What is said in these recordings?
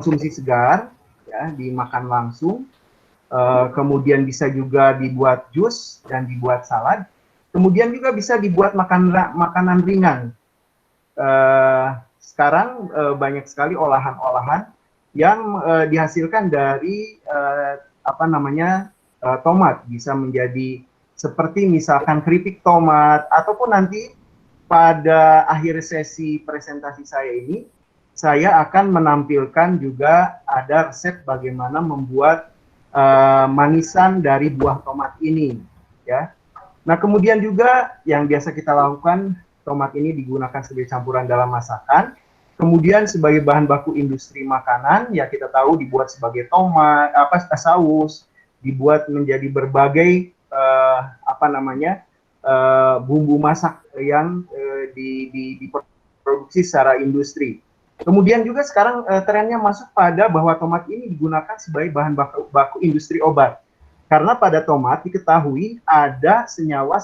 konsumsi segar, ya, dimakan langsung. Kemudian bisa juga dibuat jus dan dibuat salad. Kemudian juga bisa dibuat makanan ringan. Sekarang banyak sekali olahan-olahan yang dihasilkan dari tomat, bisa menjadi seperti misalkan keripik tomat, ataupun nanti pada akhir sesi presentasi saya ini saya akan menampilkan juga ada resep bagaimana membuat manisan dari buah tomat ini, ya. Nah, kemudian juga yang biasa kita lakukan, tomat ini digunakan sebagai campuran dalam masakan. Kemudian sebagai bahan baku industri makanan, ya kita tahu dibuat sebagai tomat, saus, dibuat menjadi berbagai bumbu masak yang diproduksi secara industri. Kemudian juga sekarang trennya masuk pada bahwa tomat ini digunakan sebagai bahan baku industri obat. Karena pada tomat diketahui ada senyawa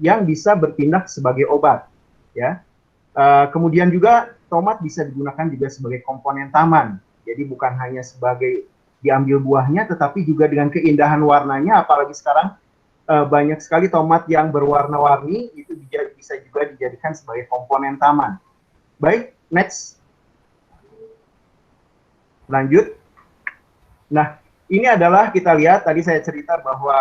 yang bisa bertindak sebagai obat, ya. Kemudian juga tomat bisa digunakan juga sebagai komponen taman. Jadi bukan hanya sebagai diambil buahnya, tetapi juga dengan keindahan warnanya, apalagi sekarang banyak sekali tomat yang berwarna-warni, itu bisa juga dijadikan sebagai komponen taman. Baik, next. Lanjut. Nah, ini adalah kita lihat, tadi saya cerita bahwa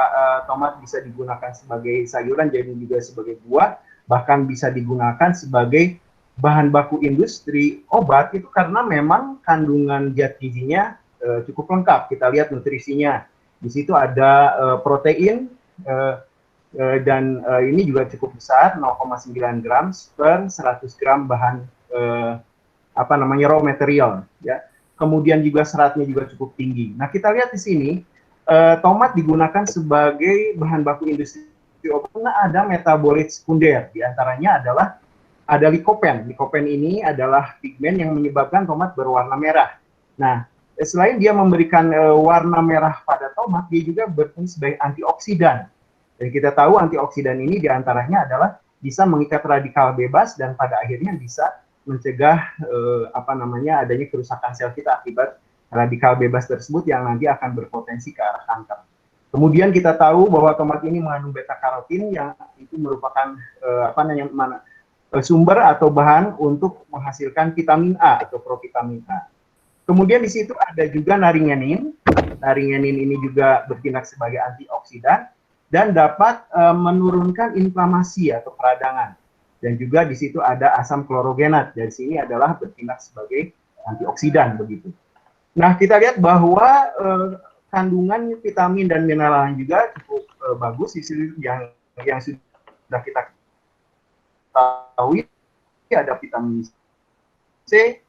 tomat bisa digunakan sebagai sayuran, jadi juga sebagai buah, bahkan bisa digunakan sebagai bahan baku industri obat, itu karena memang kandungan zat gizinya cukup lengkap. Kita lihat nutrisinya. Di situ ada protein, dan ini juga cukup besar, 0,9 gram per 100 gram bahan raw material, ya. Kemudian juga seratnya juga cukup tinggi. Nah, kita lihat di sini tomat digunakan sebagai bahan baku industri obat karena ada metabolit sekunder. Di antaranya adalah ada likopen. Likopen ini adalah pigmen yang menyebabkan tomat berwarna merah. Nah, selain dia memberikan warna merah pada tomat, dia juga berfungsi sebagai antioksidan. Dan kita tahu antioksidan ini diantaranya adalah bisa mengikat radikal bebas dan pada akhirnya bisa mencegah adanya kerusakan sel kita akibat radikal bebas tersebut yang nanti akan berpotensi ke arah kanker. Kemudian kita tahu bahwa tomat ini mengandung beta karotin yang itu merupakan sumber atau bahan untuk menghasilkan vitamin A atau provitamin A. Kemudian di situ ada juga naringenin. Naringenin ini juga bertindak sebagai antioksidan dan dapat menurunkan inflamasi atau peradangan. Dan juga di situ ada asam klorogenat. Dari sini adalah bertindak sebagai antioksidan begitu. Nah, kita lihat bahwa kandungan vitamin dan mineral juga cukup bagus. Di sini yang sudah kita ketahui ada vitamin C,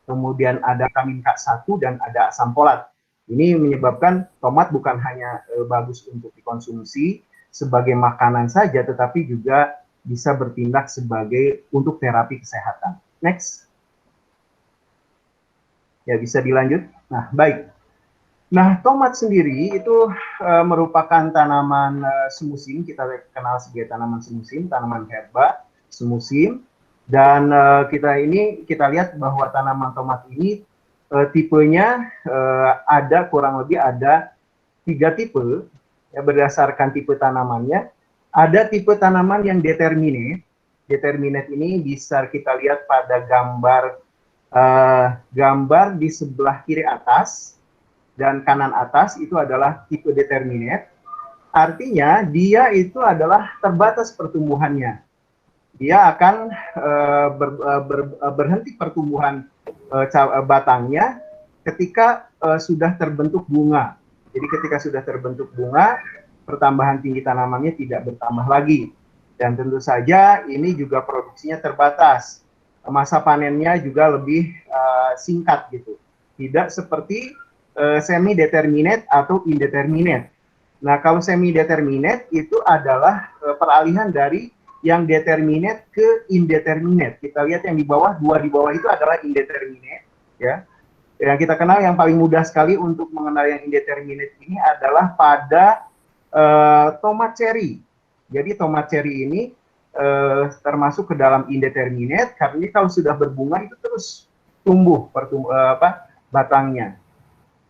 kemudian ada vitamin K1 dan ada asam folat. Ini menyebabkan tomat bukan hanya bagus untuk dikonsumsi sebagai makanan saja, tetapi juga bisa bertindak sebagai untuk terapi kesehatan. Next. Ya, bisa dilanjut. Nah, baik. Nah, tomat sendiri itu merupakan tanaman semusim, kita kenal sebagai tanaman semusim, tanaman herba semusim. Dan kita lihat bahwa tanaman tomat ini tipenya kurang lebih ada 3 tipe, ya, berdasarkan tipe tanamannya. Ada tipe tanaman yang determinate. Determinate ini bisa kita lihat pada gambar di sebelah kiri atas dan kanan atas itu adalah tipe determinate. Artinya dia itu adalah terbatas pertumbuhannya. Dia akan berhenti pertumbuhan batangnya ketika sudah terbentuk bunga. Jadi ketika sudah terbentuk bunga, pertambahan tinggi tanamannya tidak bertambah lagi. Dan tentu saja ini juga produksinya terbatas. Masa panennya juga lebih singkat gitu. Tidak seperti semi-determinate atau indeterminate. Nah, kalau semi-determinate itu adalah peralihan dari yang determinate ke indeterminate. Kita lihat yang di bawah, 2 di bawah itu adalah indeterminate, ya. Yang kita kenal yang paling mudah sekali untuk mengenal yang indeterminate ini adalah pada tomat cherry. Jadi tomat cherry ini termasuk ke dalam indeterminate karena kalau sudah berbunga itu terus tumbuh batangnya.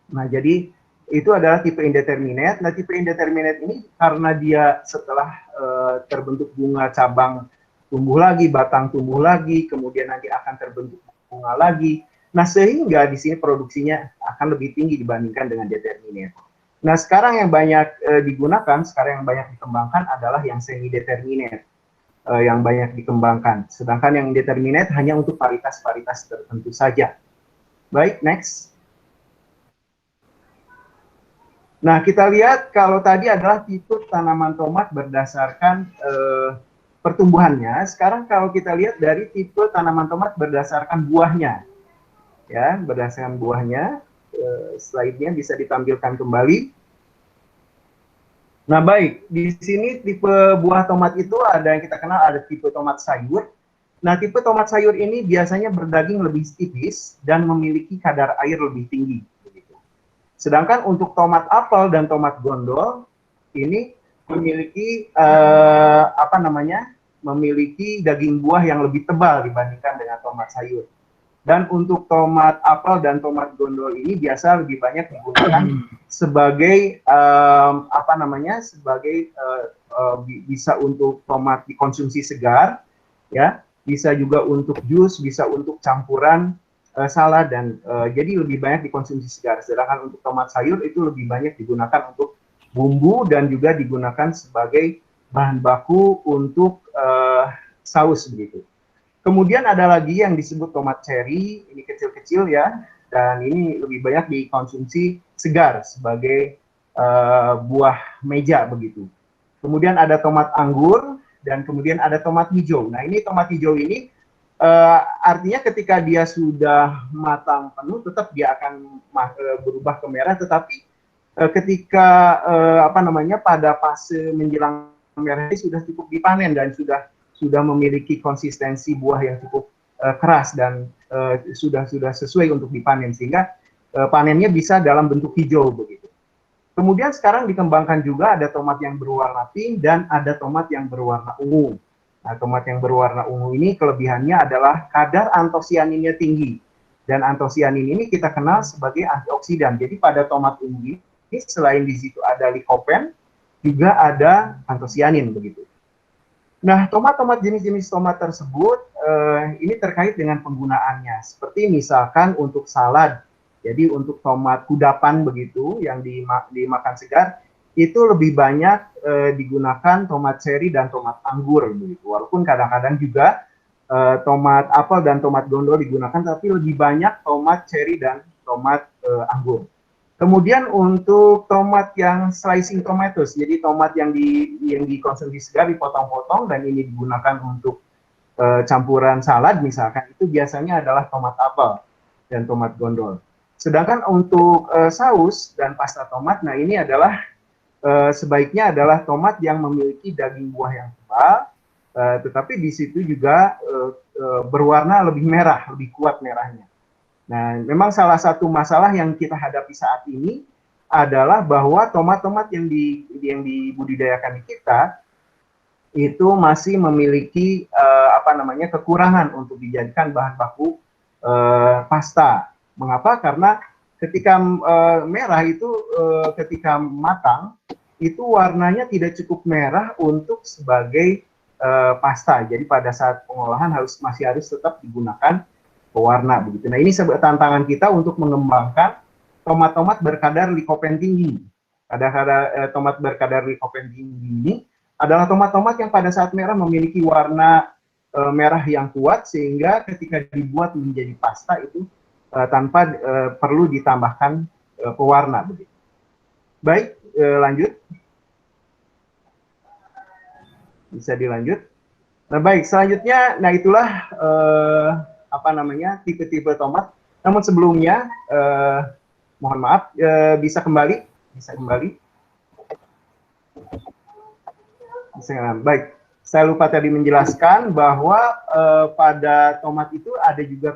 Nah, jadi itu adalah tipe indeterminate. Nah, tipe indeterminate ini karena dia setelah terbentuk bunga cabang tumbuh lagi, batang tumbuh lagi, kemudian nanti akan terbentuk bunga lagi. Nah, sehingga di sini produksinya akan lebih tinggi dibandingkan dengan determinate. Nah, sekarang yang banyak digunakan, sekarang yang banyak dikembangkan adalah yang semi determinate yang banyak dikembangkan. Sedangkan yang indeterminate hanya untuk varietas-varietas tertentu saja. Baik, next. Nah, kita lihat kalau tadi adalah tipe tanaman tomat berdasarkan pertumbuhannya. Sekarang kalau kita lihat dari tipe tanaman tomat berdasarkan buahnya. Ya, berdasarkan buahnya. Slide-nya bisa ditampilkan kembali. Nah, baik. Di sini tipe buah tomat itu ada yang kita kenal, ada tipe tomat sayur. Nah, tipe tomat sayur ini biasanya berdaging lebih tipis dan memiliki kadar air lebih tinggi. Sedangkan untuk tomat apel dan tomat gondol ini memiliki memiliki daging buah yang lebih tebal dibandingkan dengan tomat sayur. Dan untuk tomat apel dan tomat gondol ini biasa lebih banyak digunakan sebagai bisa untuk tomat dikonsumsi segar, ya, bisa juga untuk jus, bisa untuk campuran salad dan jadi lebih banyak dikonsumsi segar. Sedangkan untuk tomat sayur itu lebih banyak digunakan untuk bumbu dan juga digunakan sebagai bahan baku untuk saus begitu. Kemudian ada lagi yang disebut tomat cherry, ini kecil-kecil ya, dan ini lebih banyak dikonsumsi segar sebagai buah meja begitu. Kemudian ada tomat anggur dan kemudian ada tomat hijau. Nah, ini tomat hijau ini artinya ketika dia sudah matang penuh tetap dia akan berubah ke merah, tetapi ketika pada fase menjelang merah ini sudah cukup dipanen dan sudah memiliki konsistensi buah yang cukup keras dan sudah sesuai untuk dipanen, sehingga panennya bisa dalam bentuk hijau begitu. Kemudian sekarang dikembangkan juga ada tomat yang berwarna pink dan ada tomat yang berwarna ungu. Nah, tomat yang berwarna ungu ini kelebihannya adalah kadar antosianinnya tinggi. Dan antosianin ini kita kenal sebagai antioksidan. Jadi pada tomat ungu ini selain di situ ada lycopene, juga ada antosianin begitu. Nah, tomat-tomat jenis-jenis tomat tersebut ini terkait dengan penggunaannya. Seperti misalkan untuk salad, jadi untuk tomat kudapan begitu yang dimakan segar, itu lebih banyak digunakan tomat cherry dan tomat anggur begitu. Walaupun kadang-kadang juga tomat apel dan tomat gondol digunakan, tapi lebih banyak tomat cherry dan tomat anggur. Kemudian untuk tomat yang slicing tomatoes, jadi tomat yang dikonsumsi segar dipotong-potong dan ini digunakan untuk campuran salad misalkan, itu biasanya adalah tomat apel dan tomat gondol. Sedangkan untuk saus dan pasta tomat, nah ini adalah sebaiknya adalah tomat yang memiliki daging buah yang tebal, tetapi di situ juga berwarna lebih merah, lebih kuat merahnya. Nah, memang salah satu masalah yang kita hadapi saat ini adalah bahwa tomat-tomat yang dibudidayakan di kita itu masih memiliki kekurangan untuk dijadikan bahan baku pasta. Mengapa? Karena ketika merah itu ketika matang itu warnanya tidak cukup merah untuk sebagai pasta. Jadi pada saat pengolahan masih harus tetap digunakan pewarna begitu. Nah, ini tantangan kita untuk mengembangkan tomat-tomat berkadar lycopene tinggi. Tomat berkadar lycopene tinggi ini adalah tomat-tomat yang pada saat merah memiliki warna merah yang kuat, sehingga ketika dibuat menjadi pasta itu tanpa perlu ditambahkan pewarna begitu. Baik, lanjut. Bisa dilanjut. Nah, baik, selanjutnya, nah itulah tipe-tipe tomat. Namun sebelumnya mohon maaf, bisa kembali. Baik, saya lupa tadi menjelaskan bahwa pada tomat itu ada juga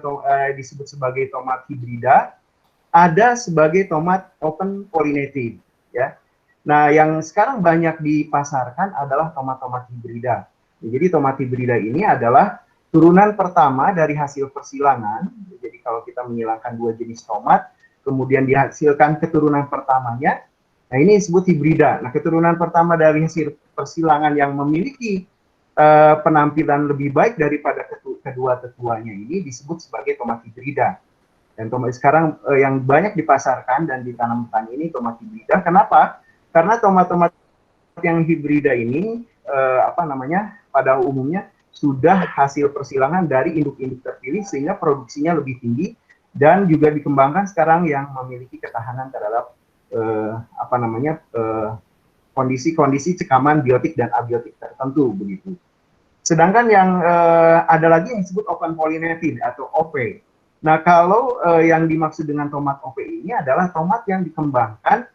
disebut sebagai tomat hibrida, ada sebagai tomat open pollinated, ya. Nah, yang sekarang banyak dipasarkan adalah tomat-tomat hibrida. Jadi tomat hibrida ini adalah turunan pertama dari hasil persilangan. Jadi kalau kita menghilangkan dua jenis tomat, kemudian dihasilkan keturunan pertamanya, nah ini disebut hibrida. Nah, keturunan pertama dari hasil persilangan yang memiliki penampilan lebih baik daripada kedua tetuanya ini disebut sebagai tomat hibrida. Dan tomat sekarang yang banyak dipasarkan dan ditanamkan ini tomat hibrida. Kenapa? Karena tomat-tomat yang hibrida ini pada umumnya sudah hasil persilangan dari induk-induk terpilih sehingga produksinya lebih tinggi dan juga dikembangkan sekarang yang memiliki ketahanan terhadap kondisi-kondisi cekaman biotik dan abiotik tertentu begitu. Sedangkan yang ada lagi yang disebut open pollinated atau OP. Nah, kalau yang dimaksud dengan tomat OP ini adalah tomat yang dikembangkan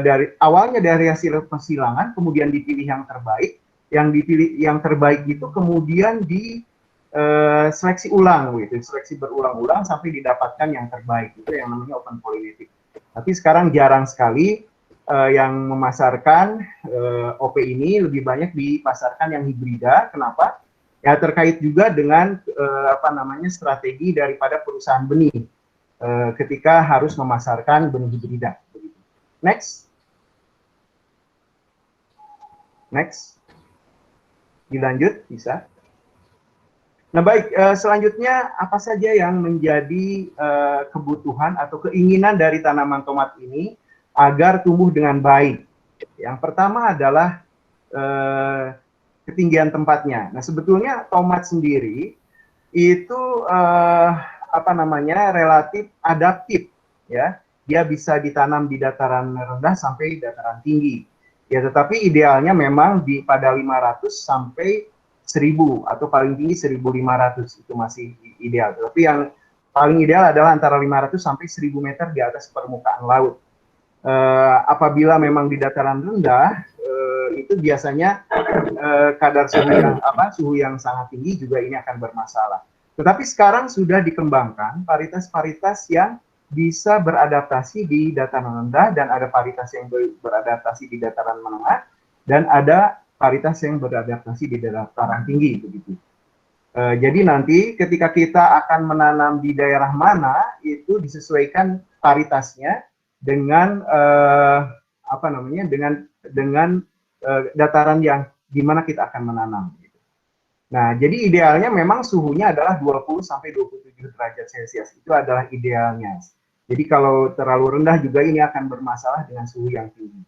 dari awalnya dari hasil persilangan, kemudian dipilih yang terbaik, yang terbaik itu kemudian di seleksi ulang, gitu, seleksi berulang-ulang sampai didapatkan yang terbaik, itu yang namanya open pollinated. Tapi sekarang jarang sekali yang memasarkan OP ini, lebih banyak dipasarkan yang hibrida. Kenapa? Ya terkait juga dengan strategi daripada perusahaan benih ketika harus memasarkan benih hibrida. Next. Dilanjut, bisa. Nah baik, selanjutnya apa saja yang menjadi kebutuhan atau keinginan dari tanaman tomat ini agar tumbuh dengan baik? Yang pertama adalah ketinggian tempatnya. Nah sebetulnya tomat sendiri itu relatif adaptif, ya. Dia bisa ditanam di dataran rendah sampai dataran tinggi. Ya, tetapi idealnya memang pada 500 sampai 1000 atau paling tinggi 1500 itu masih ideal. Tapi yang paling ideal adalah antara 500 sampai 1000 meter di atas permukaan laut. Apabila memang di dataran rendah, itu biasanya kadar suhu yang sangat tinggi juga ini akan bermasalah. Tetapi sekarang sudah dikembangkan varietas-varietas yang bisa beradaptasi di dataran rendah dan ada varietas yang beradaptasi di dataran menengah dan ada varietas yang beradaptasi di dataran tinggi begitu. Jadi nanti ketika kita akan menanam di daerah mana itu disesuaikan varietasnya dengan dengan dataran yang di mana kita akan menanam. Nah, jadi idealnya memang suhunya adalah 20 sampai 27 derajat Celcius. Itu adalah idealnya. Jadi kalau terlalu rendah juga ini akan bermasalah dengan suhu yang tinggi.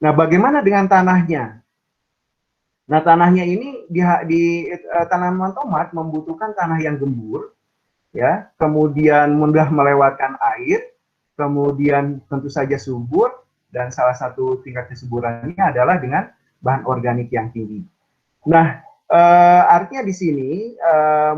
Nah, bagaimana dengan tanahnya? Nah, tanahnya ini di tanaman tomat membutuhkan tanah yang gembur, ya, kemudian mudah melewatkan air, kemudian tentu saja subur, dan salah satu tingkat kesuburannya adalah dengan bahan organik yang tinggi. Nah, artinya di sini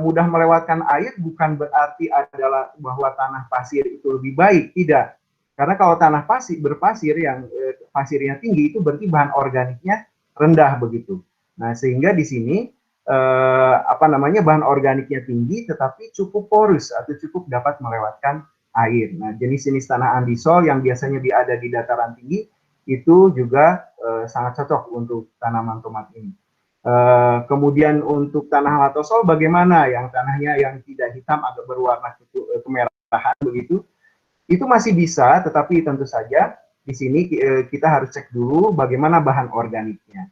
mudah melewatkan air bukan berarti adalah bahwa tanah pasir itu lebih baik, tidak. Karena kalau tanah berpasir yang pasirnya tinggi itu berarti bahan organiknya rendah begitu. Nah, sehingga di sini bahan organiknya tinggi tetapi cukup porus atau cukup dapat melewatkan air. Nah, jenis-jenis tanah andisol yang biasanya ada di dataran tinggi itu juga sangat cocok untuk tanaman tomat ini. Kemudian untuk tanah latosol bagaimana yang tanahnya yang tidak hitam agak berwarna kemerahan begitu, itu masih bisa, tetapi tentu saja di sini kita harus cek dulu bagaimana bahan organiknya.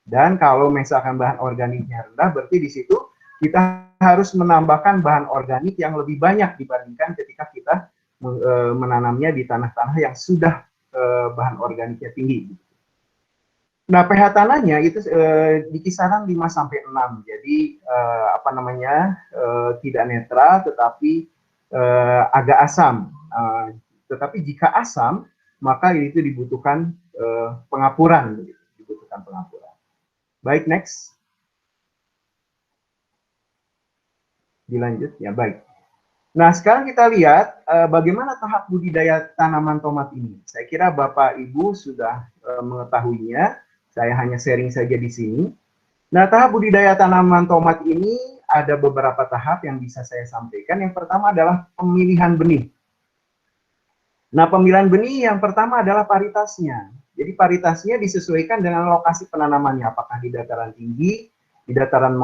Dan kalau misalkan bahan organiknya rendah, berarti di situ kita harus menambahkan bahan organik yang lebih banyak dibandingkan ketika kita menanamnya di tanah-tanah yang sudah bahan organiknya tinggi. Nah, pH tanahnya itu di kisaran 5 sampai 6. Jadi tidak netral tetapi agak asam. Tetapi jika asam, maka itu dibutuhkan pengapuran, dibutuhkan pengapuran. Baik, next. Dilanjut, ya baik. Nah, sekarang kita lihat bagaimana tahap budidaya tanaman tomat ini. Saya kira Bapak Ibu sudah mengetahuinya. Saya hanya sharing saja di sini. Nah, tahap budidaya tanaman tomat ini ada beberapa tahap yang bisa saya sampaikan. Yang pertama adalah pemilihan benih. Nah, pemilihan benih yang pertama adalah paritasnya. Jadi paritasnya disesuaikan dengan lokasi penanamannya, apakah di dataran tinggi, di dataran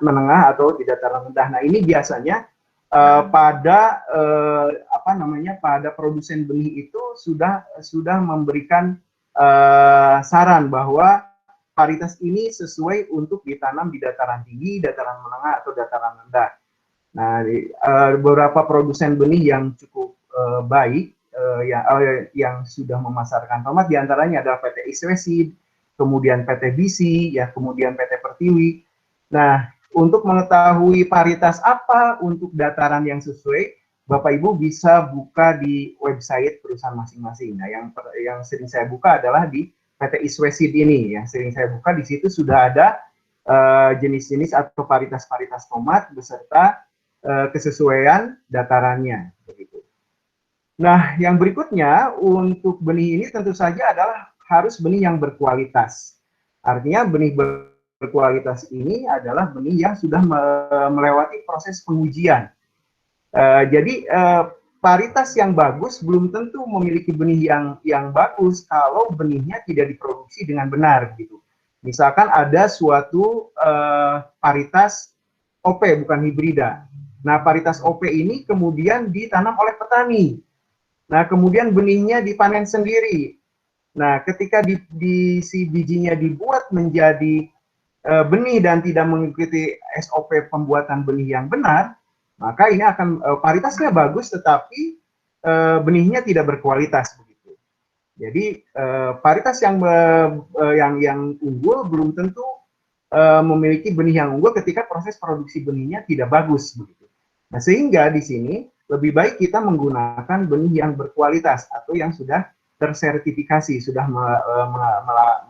menengah atau di dataran rendah. Nah, ini biasanya pada pada produsen benih itu sudah memberikan saran bahwa varietas ini sesuai untuk ditanam di dataran tinggi, dataran menengah atau dataran rendah. Nah, beberapa produsen benih yang cukup baik yang sudah memasarkan tomat diantaranya adalah PT Iswesid, kemudian PT Bisi, ya, kemudian PT Pertiwi. Nah, untuk mengetahui varietas apa untuk dataran yang sesuai, Bapak Ibu bisa buka di website perusahaan masing-masing. Nah, yang sering saya buka adalah di PT Iswesid ini. Yang sering saya buka di situ sudah ada jenis-jenis atau varietas-varietas tomat beserta kesesuaian datarannya. Begitu. Nah, yang berikutnya untuk benih ini tentu saja adalah harus benih yang berkualitas. Artinya benih berkualitas ini adalah benih yang sudah melewati proses pengujian. Jadi varietas yang bagus belum tentu memiliki benih yang bagus kalau benihnya tidak diproduksi dengan benar gitu. Misalkan ada suatu varietas OP bukan hibrida. Nah, varietas OP ini kemudian ditanam oleh petani. Nah, kemudian benihnya dipanen sendiri. Nah, ketika si bijinya dibuat menjadi benih dan tidak mengikuti SOP pembuatan benih yang benar, maka ini akan varietasnya bagus tetapi benihnya tidak berkualitas begitu. Jadi varietas yang unggul belum tentu memiliki benih yang unggul ketika proses produksi benihnya tidak bagus begitu. Nah, sehingga di sini lebih baik kita menggunakan benih yang berkualitas atau yang sudah tersertifikasi, sudah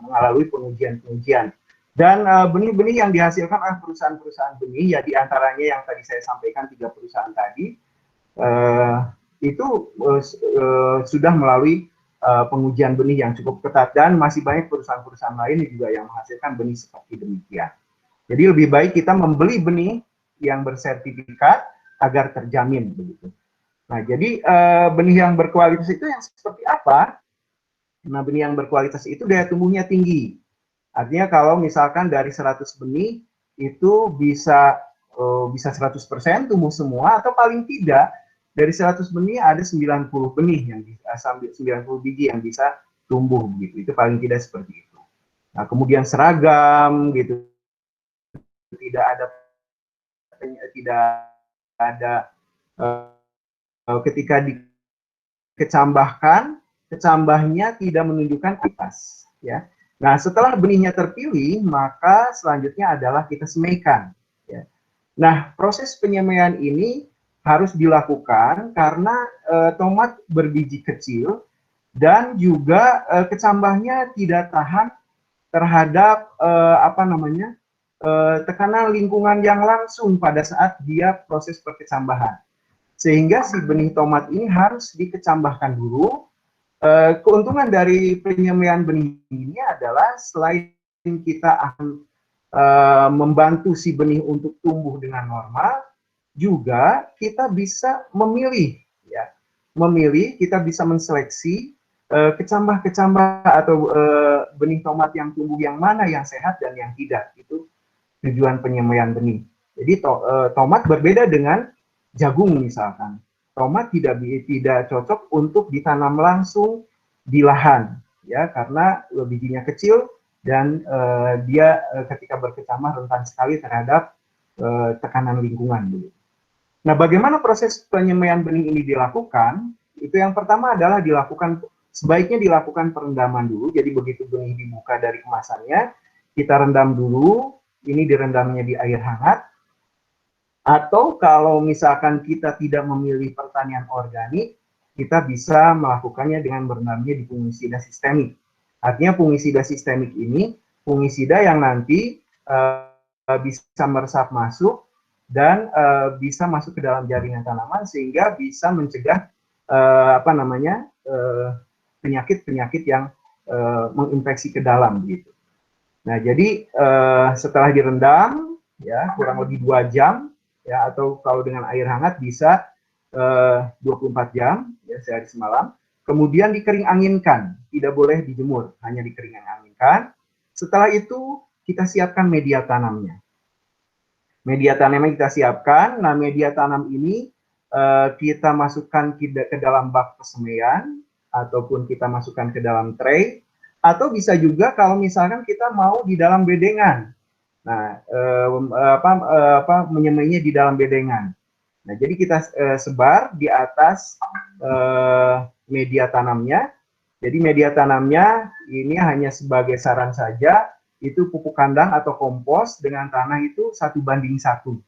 melalui pengujian-pengujian. Dan benih-benih yang dihasilkan oleh perusahaan-perusahaan benih, ya diantaranya yang tadi saya sampaikan 3 perusahaan tadi, itu sudah melalui pengujian benih yang cukup ketat, dan masih banyak perusahaan-perusahaan lain juga yang menghasilkan benih seperti demikian. Jadi lebih baik kita membeli benih yang bersertifikat agar terjamin begitu. Nah, jadi benih yang berkualitas itu yang seperti apa? Nah, benih yang berkualitas itu daya tumbuhnya tinggi. Artinya kalau misalkan dari 100 benih itu bisa 100% tumbuh semua, atau paling tidak dari 100 benih ada 90 benih yang bisa, sampai 90 biji yang bisa tumbuh gitu. Itu paling tidak seperti itu. Nah, kemudian seragam gitu. Tidak ada ketika dikecambahkan, kecambahnya tidak menunjukkan kualitas, ya. Nah, setelah benihnya terpilih, maka selanjutnya adalah kita semaikan, ya. Nah, proses penyemaian ini harus dilakukan karena tomat berbiji kecil dan juga kecambahnya tidak tahan terhadap tekanan lingkungan yang langsung pada saat dia proses perkecambahan. Sehingga si benih tomat ini harus dikecambahkan dulu. Keuntungan dari penyemaian benih ini adalah selain kita akan membantu si benih untuk tumbuh dengan normal, juga kita bisa memilih, ya, kita bisa menseleksi kecambah-kecambah atau benih tomat yang tumbuh yang mana yang sehat dan yang tidak. Itu tujuan penyemaian benih. Jadi tomat berbeda dengan jagung misalkan. Tomat tidak cocok untuk ditanam langsung di lahan, ya, karena bijinya kecil dan dia ketika berkecambah rentan sekali terhadap tekanan lingkungan. Nah, bagaimana proses penyemaian benih ini dilakukan? Itu yang pertama adalah sebaiknya dilakukan perendaman dulu. Jadi begitu benih dibuka dari kemasannya, kita rendam dulu. Ini direndamnya di air hangat. Atau kalau misalkan kita tidak memilih pertanian organik, kita bisa melakukannya dengan berendamnya di fungisida sistemik. Artinya fungisida sistemik ini fungisida yang nanti bisa meresap masuk dan bisa masuk ke dalam jaringan tanaman sehingga bisa mencegah penyakit-penyakit yang menginfeksi ke dalam gitu. Nah, jadi setelah direndam ya kurang lebih 2 jam, ya, atau kalau dengan air hangat bisa 24 jam, ya, sehari semalam. Kemudian dikering anginkan, tidak boleh dijemur, hanya dikering anginkan. Setelah itu kita siapkan media tanamnya. Media tanamnya kita siapkan. Nah, media tanam ini kita masukkan ke dalam bak persemaian, ataupun kita masukkan ke dalam tray, atau bisa juga kalau misalkan kita mau di dalam bedengan. Nah, menyemainya di dalam bedengan. Nah, jadi kita sebar di atas media tanamnya. Jadi media tanamnya ini hanya sebagai saran saja, itu pupuk kandang atau kompos dengan tanah itu 1:1.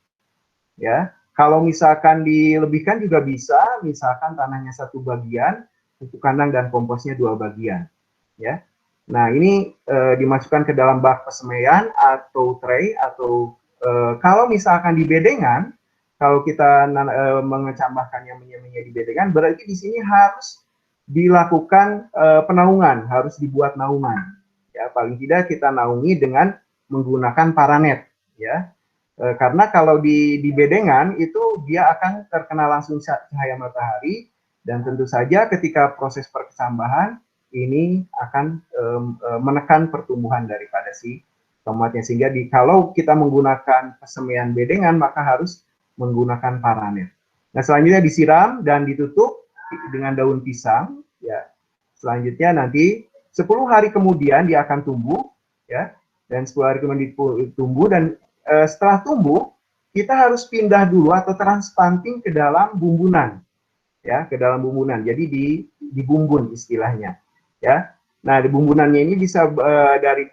Ya, kalau misalkan dilebihkan juga bisa, misalkan tanahnya 1 bagian, pupuk kandang dan komposnya 2 bagian. Ya, nah ini dimasukkan ke dalam bak persemaian atau tray, atau kalau misalkan di bedengan, kalau kita mengecambahkannya menyemainya di bedengan, berarti di sini harus dilakukan penaungan, harus dibuat naungan. Ya, paling tidak kita naungi dengan menggunakan paranet. Ya, karena kalau di bedengan itu dia akan terkena langsung cahaya matahari, dan tentu saja ketika proses perkecambahan ini akan menekan pertumbuhan daripada si tomatnya, sehingga kalau kita menggunakan persemaian bedengan maka harus menggunakan paranet. Nah, selanjutnya disiram dan ditutup dengan daun pisang. Ya, selanjutnya nanti 10 hari kemudian dia akan tumbuh, ya, dan 10 hari kemudian tumbuh, dan setelah tumbuh kita harus pindah dulu atau transplanting ke dalam bumbunan, ya, ke dalam bumbunan. Jadi dibumbun istilahnya, ya. Nah, di bumbunannya ini bisa dari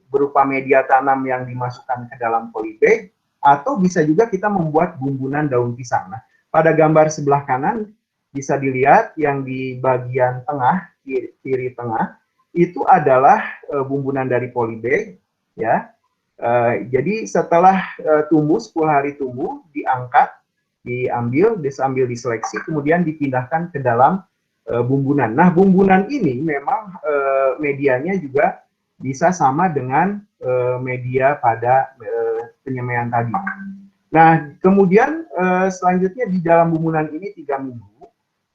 berupa media tanam yang dimasukkan ke dalam polybag, atau bisa juga kita membuat bumbunan daun pisang. Nah, pada gambar sebelah kanan bisa dilihat yang di bagian tengah, kiri tengah, itu adalah bumbunan dari polybag, ya. Jadi setelah tumbuh 10 hari tumbuh, diangkat, disambil diseleksi, kemudian dipindahkan ke dalam bumbunan. Nah, bumbunan ini memang medianya juga bisa sama dengan media pada penyemaian tadi. Nah, kemudian selanjutnya di dalam bumbunan ini 3 minggu.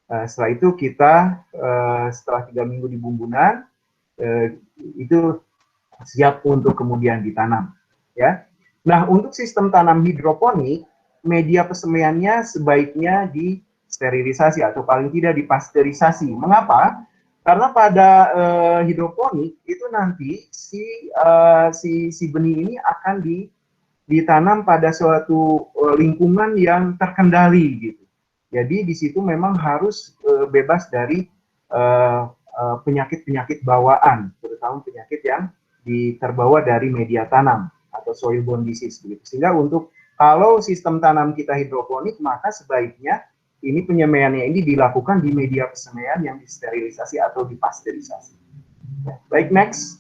Setelah itu kita setelah 3 minggu di bumbunan itu siap untuk kemudian ditanam, ya. Nah, untuk sistem tanam hidroponik, media persemaiannya sebaiknya disterilisasi atau paling tidak dipasteurisasi. Mengapa? Karena pada hidroponik itu nanti si benih ini akan ditanam pada suatu lingkungan yang terkendali gitu. Jadi di situ memang harus bebas dari penyakit-penyakit bawaan, terutama penyakit yang terbawa dari media tanam atau soil-borne disease begitu. Sehingga untuk kalau sistem tanam kita hidroponik, maka sebaiknya ini penyemaiannya ini dilakukan di media persemaian yang disterilisasi atau dipasteurisasi. Baik, next.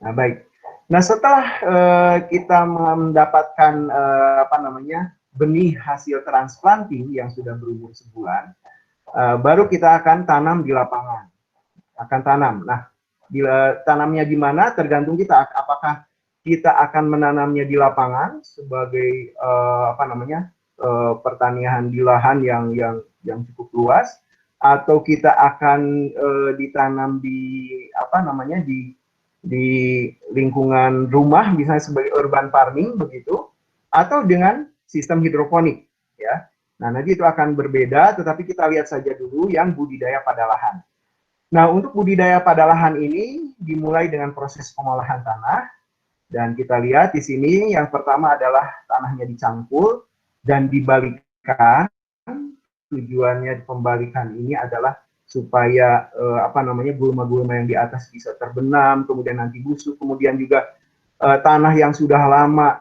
Nah, baik. Nah, setelah kita mendapatkan benih hasil transplanting yang sudah berumur sebulan, baru kita akan tanam di lapangan. Nah, tanamnya di mana tergantung kita, apakah kita akan menanamnya di lapangan sebagai pertanian di lahan yang cukup luas, atau kita akan ditanam di lingkungan rumah, misalnya sebagai urban farming begitu, atau dengan sistem hidroponik, ya. Nah, nanti itu akan berbeda, tetapi kita lihat saja dulu yang budidaya pada lahan. Nah, untuk budidaya pada lahan ini dimulai dengan proses pengolahan tanah, dan kita lihat di sini yang pertama adalah tanahnya dicangkul dan dibalikkan. Tujuannya pembalikan ini adalah supaya gulma-gulma yang di atas bisa terbenam, kemudian nanti busuk, kemudian juga tanah yang sudah lama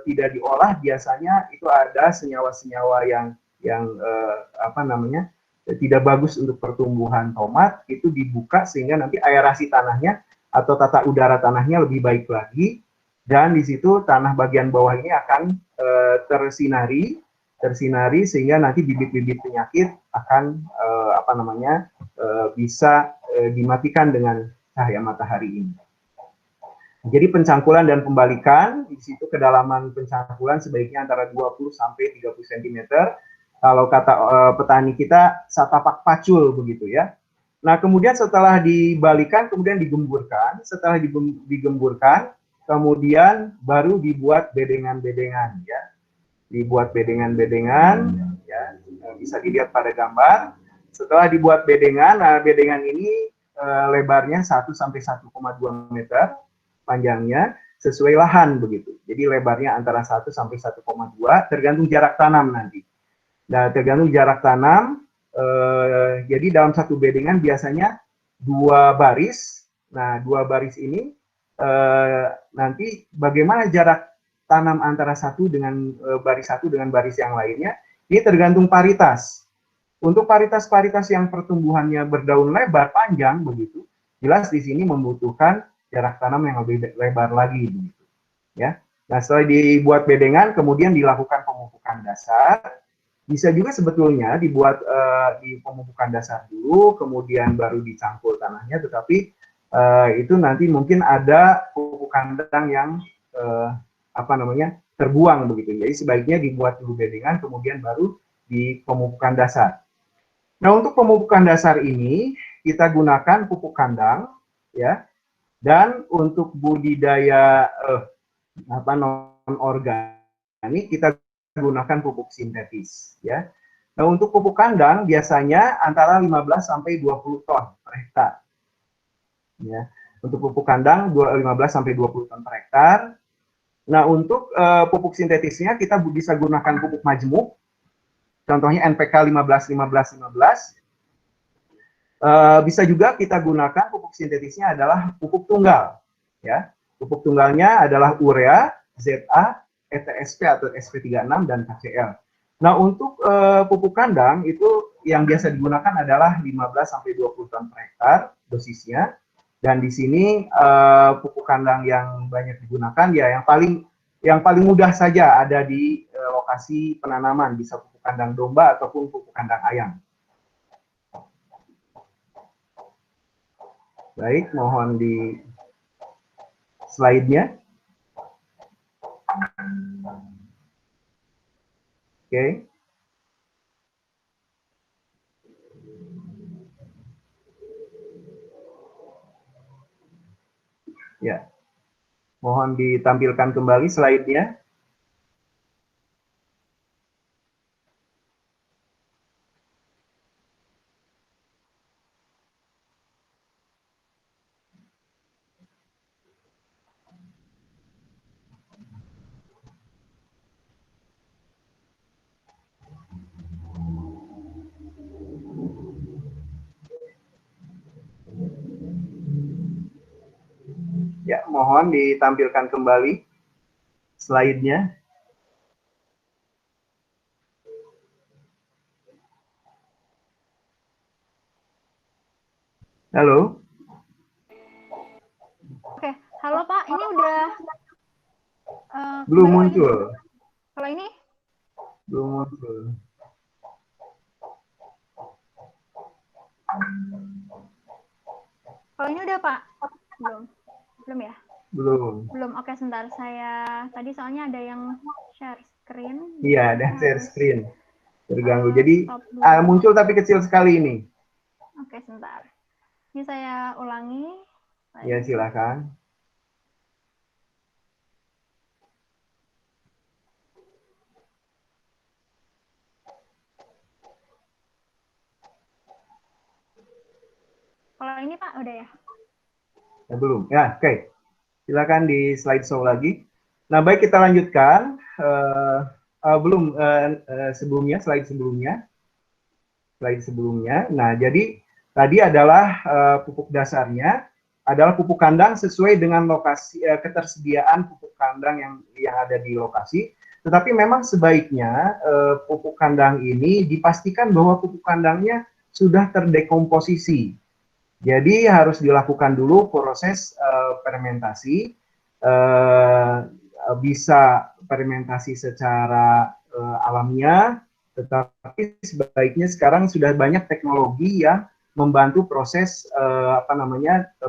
tidak diolah, biasanya itu ada senyawa-senyawa yang tidak bagus untuk pertumbuhan tomat, itu dibuka sehingga nanti aerasi tanahnya atau tata udara tanahnya lebih baik lagi, dan di situ tanah bagian bawah ini akan tersinari sehingga nanti bibit-bibit penyakit akan bisa dimatikan dengan cahaya matahari ini. Jadi pencangkulan dan pembalikan, di situ kedalaman pencangkulan sebaiknya antara 20 sampai 30 cm. Kalau kata petani kita, satapak pacul begitu ya. Nah, kemudian setelah dibalikan, kemudian digemburkan. Setelah digemburkan, kemudian baru dibuat bedengan-bedengan ya. Dibuat bedengan-bedengan ya, bisa dilihat pada gambar. Setelah dibuat bedengan, nah bedengan ini lebarnya 1 sampai 1,2 meter, panjangnya sesuai lahan begitu. Jadi lebarnya antara 1 sampai 1,2 tergantung jarak tanam nanti. Nah, tergantung jarak tanam, jadi dalam satu bedengan biasanya 2 baris. Nah, 2 baris ini nanti bagaimana jarak tanam antara baris satu dengan baris yang lainnya, ini tergantung paritas. Untuk paritas-paritas yang pertumbuhannya berdaun lebar panjang begitu, jelas di sini membutuhkan jarak tanam yang lebih lebar lagi begitu. Ya. Nah, setelah dibuat bedengan, kemudian dilakukan pemupukan dasar. Bisa juga sebetulnya dibuat di pemupukan dasar dulu, kemudian baru dicangkul tanahnya, tetapi itu nanti mungkin ada pupuk kandang yang terbuang begitu. Jadi sebaiknya dibuat dulu bedengan, kemudian baru di pemupukan dasar. Nah, untuk pemupukan dasar ini kita gunakan pupuk kandang ya, dan untuk budidaya non organik kita gunakan pupuk sintetis ya. Nah, untuk pupuk kandang biasanya antara 15 sampai 20 ton per hektar. Ya. Untuk pupuk kandang 15 sampai 20 ton per hektar. Nah, untuk pupuk sintetisnya kita bisa gunakan pupuk majemuk. Contohnya NPK 15-15-15. Bisa juga kita gunakan pupuk sintetisnya adalah pupuk tunggal. Ya. Pupuk tunggalnya adalah urea, ZA, ETSP atau SP36 dan KCl. Nah, untuk pupuk kandang itu yang biasa digunakan adalah 15 sampai 20 ton per hektar dosisnya. Dan di sini pupuk kandang yang banyak digunakan ya yang paling mudah saja ada di lokasi penanaman, bisa pupuk kandang domba ataupun pupuk kandang ayam. Baik, mohon di slide-nya. Oke. Ya, mohon ditampilkan kembali slide-nya. Ya, mohon ditampilkan kembali slide-nya. Halo. Oke, halo Pak, ini udah belum muncul. Kalau ini? Belum muncul. Kalau ini udah Pak? Belum. Belum ya? Belum. Belum. Oke, sebentar. Saya tadi soalnya ada yang share screen. Iya, ada share screen. Terganggu. Jadi muncul tapi kecil sekali ini. Oke, sebentar. Ini saya ulangi. Ya, silakan. Kalau ini Pak, udah ya? Ya, belum. Ya, oke. Silakan di slide show lagi. Nah, baik, kita lanjutkan. Belum sebelumnya, slide sebelumnya. Slide sebelumnya. Nah, jadi tadi adalah pupuk dasarnya adalah pupuk kandang sesuai dengan lokasi ketersediaan pupuk kandang yang ada di lokasi. Tetapi memang sebaiknya pupuk kandang ini dipastikan bahwa pupuk kandangnya sudah terdekomposisi. Jadi harus dilakukan dulu proses fermentasi, bisa fermentasi secara alamiah, tetapi sebaiknya sekarang sudah banyak teknologi yang membantu proses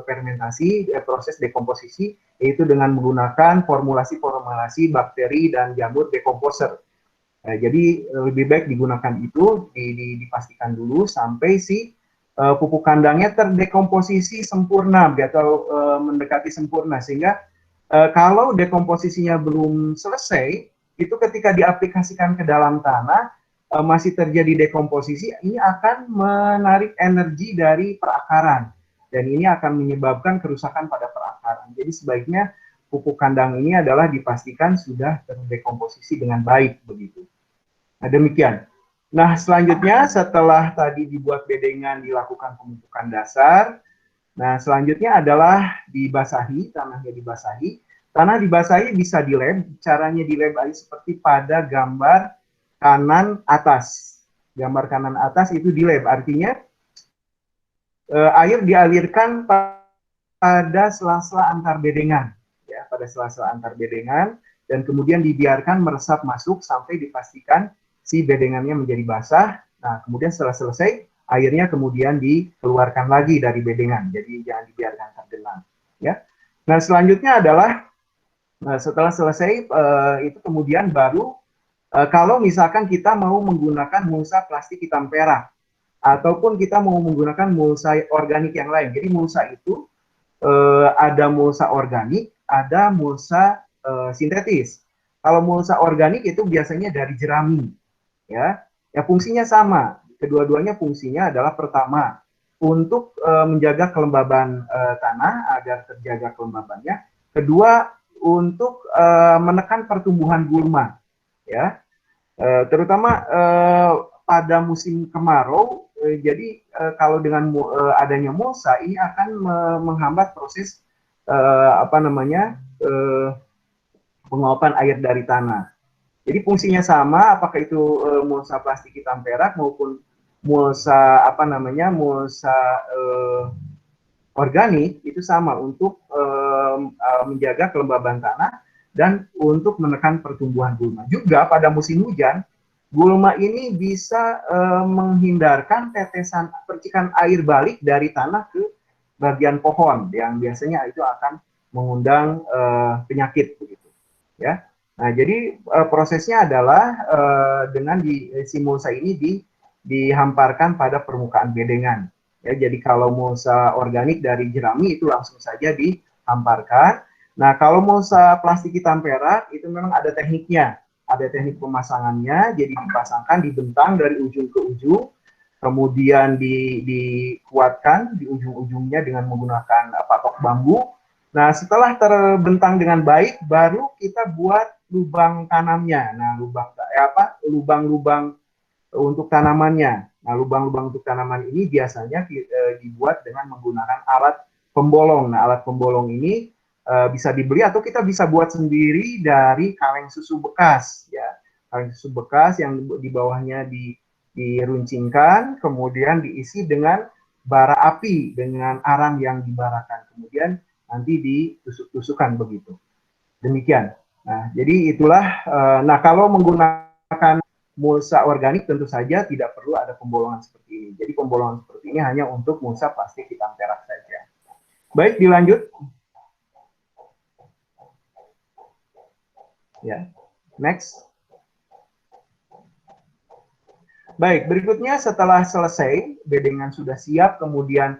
fermentasi, proses dekomposisi, yaitu dengan menggunakan formulasi-formulasi bakteri dan jamur dekomposer. Jadi lebih baik digunakan itu, dipastikan dulu sampai si pupuk kandangnya terdekomposisi sempurna atau mendekati sempurna, sehingga Kalau dekomposisinya belum selesai, itu ketika diaplikasikan ke dalam tanah, masih terjadi dekomposisi, ini akan menarik energi dari perakaran. Dan ini akan menyebabkan kerusakan pada perakaran. Jadi sebaiknya pupuk kandang ini adalah dipastikan sudah terdekomposisi dengan baik begitu. Nah, demikian. Nah, selanjutnya setelah tadi dibuat bedengan, dilakukan pemupukan dasar. Nah, selanjutnya adalah dibasahi, tanahnya dibasahi. Tanah dibasahi bisa dilem, caranya dilem seperti pada gambar kanan atas. Gambar kanan atas itu dilem, artinya air dialirkan pada sela-sela antar bedengan, ya, pada sela-sela antar bedengan, dan kemudian dibiarkan meresap masuk sampai dipastikan si bedengannya menjadi basah. Nah, kemudian setelah selesai, airnya kemudian dikeluarkan lagi dari bedengan, jadi jangan dibiarkan tergenang. Ya. Nah, selanjutnya adalah setelah selesai itu kemudian baru kalau misalkan kita mau menggunakan mulsa plastik hitam perak ataupun kita mau menggunakan mulsa organik yang lain. Jadi mulsa itu ada mulsa organik, ada mulsa sintetis. Kalau mulsa organik itu biasanya dari jerami, ya. Ya fungsinya sama. Kedua-duanya fungsinya adalah pertama untuk menjaga kelembaban tanah agar terjaga kelembabannya. Kedua untuk menekan pertumbuhan gulma, ya. Terutama pada musim kemarau. Jadi kalau dengan adanya mulsa ini akan menghambat proses penguapan air dari tanah. Jadi fungsinya sama, apakah itu mulsa plastik hitam perak maupun mulsa mulsa organik itu sama untuk menjaga kelembaban tanah dan untuk menekan pertumbuhan gulma. Juga pada musim hujan, gulma ini bisa menghindarkan tetesan percikan air balik dari tanah ke bagian pohon yang biasanya itu akan mengundang penyakit begitu, ya. Nah, jadi prosesnya adalah dengan si mulsa ini dihamparkan pada permukaan bedengan. Ya, jadi kalau mulsa organik dari jerami itu langsung saja dihamparkan. Nah, kalau mulsa plastik hitam perak itu memang ada tekniknya, ada teknik pemasangannya. Jadi dipasangkan, dibentang dari ujung ke ujung, kemudian dikuatkan di ujung-ujungnya dengan menggunakan patok bambu. Nah, setelah terbentang dengan baik, baru kita buat lubang tanamnya. Nah, lubang-lubang untuk tanamannya. Nah, lubang-lubang untuk tanaman ini biasanya dibuat dengan menggunakan alat pembolong. Nah, alat pembolong ini bisa dibeli atau kita bisa buat sendiri dari kaleng susu bekas, ya. Kaleng susu bekas yang di bawahnya diruncingkan, kemudian diisi dengan bara api dengan arang yang dibarakan. Kemudian nanti ditusuk-tusukan begitu. Demikian. Nah, jadi itulah. Nah, kalau menggunakan mulsa organik tentu saja tidak perlu ada pembolongan seperti ini. Jadi pembolongan seperti ini hanya untuk mulsa plastik hitam perak saja. Baik, dilanjut. Ya, next. Baik, berikutnya setelah selesai, bedengan sudah siap, kemudian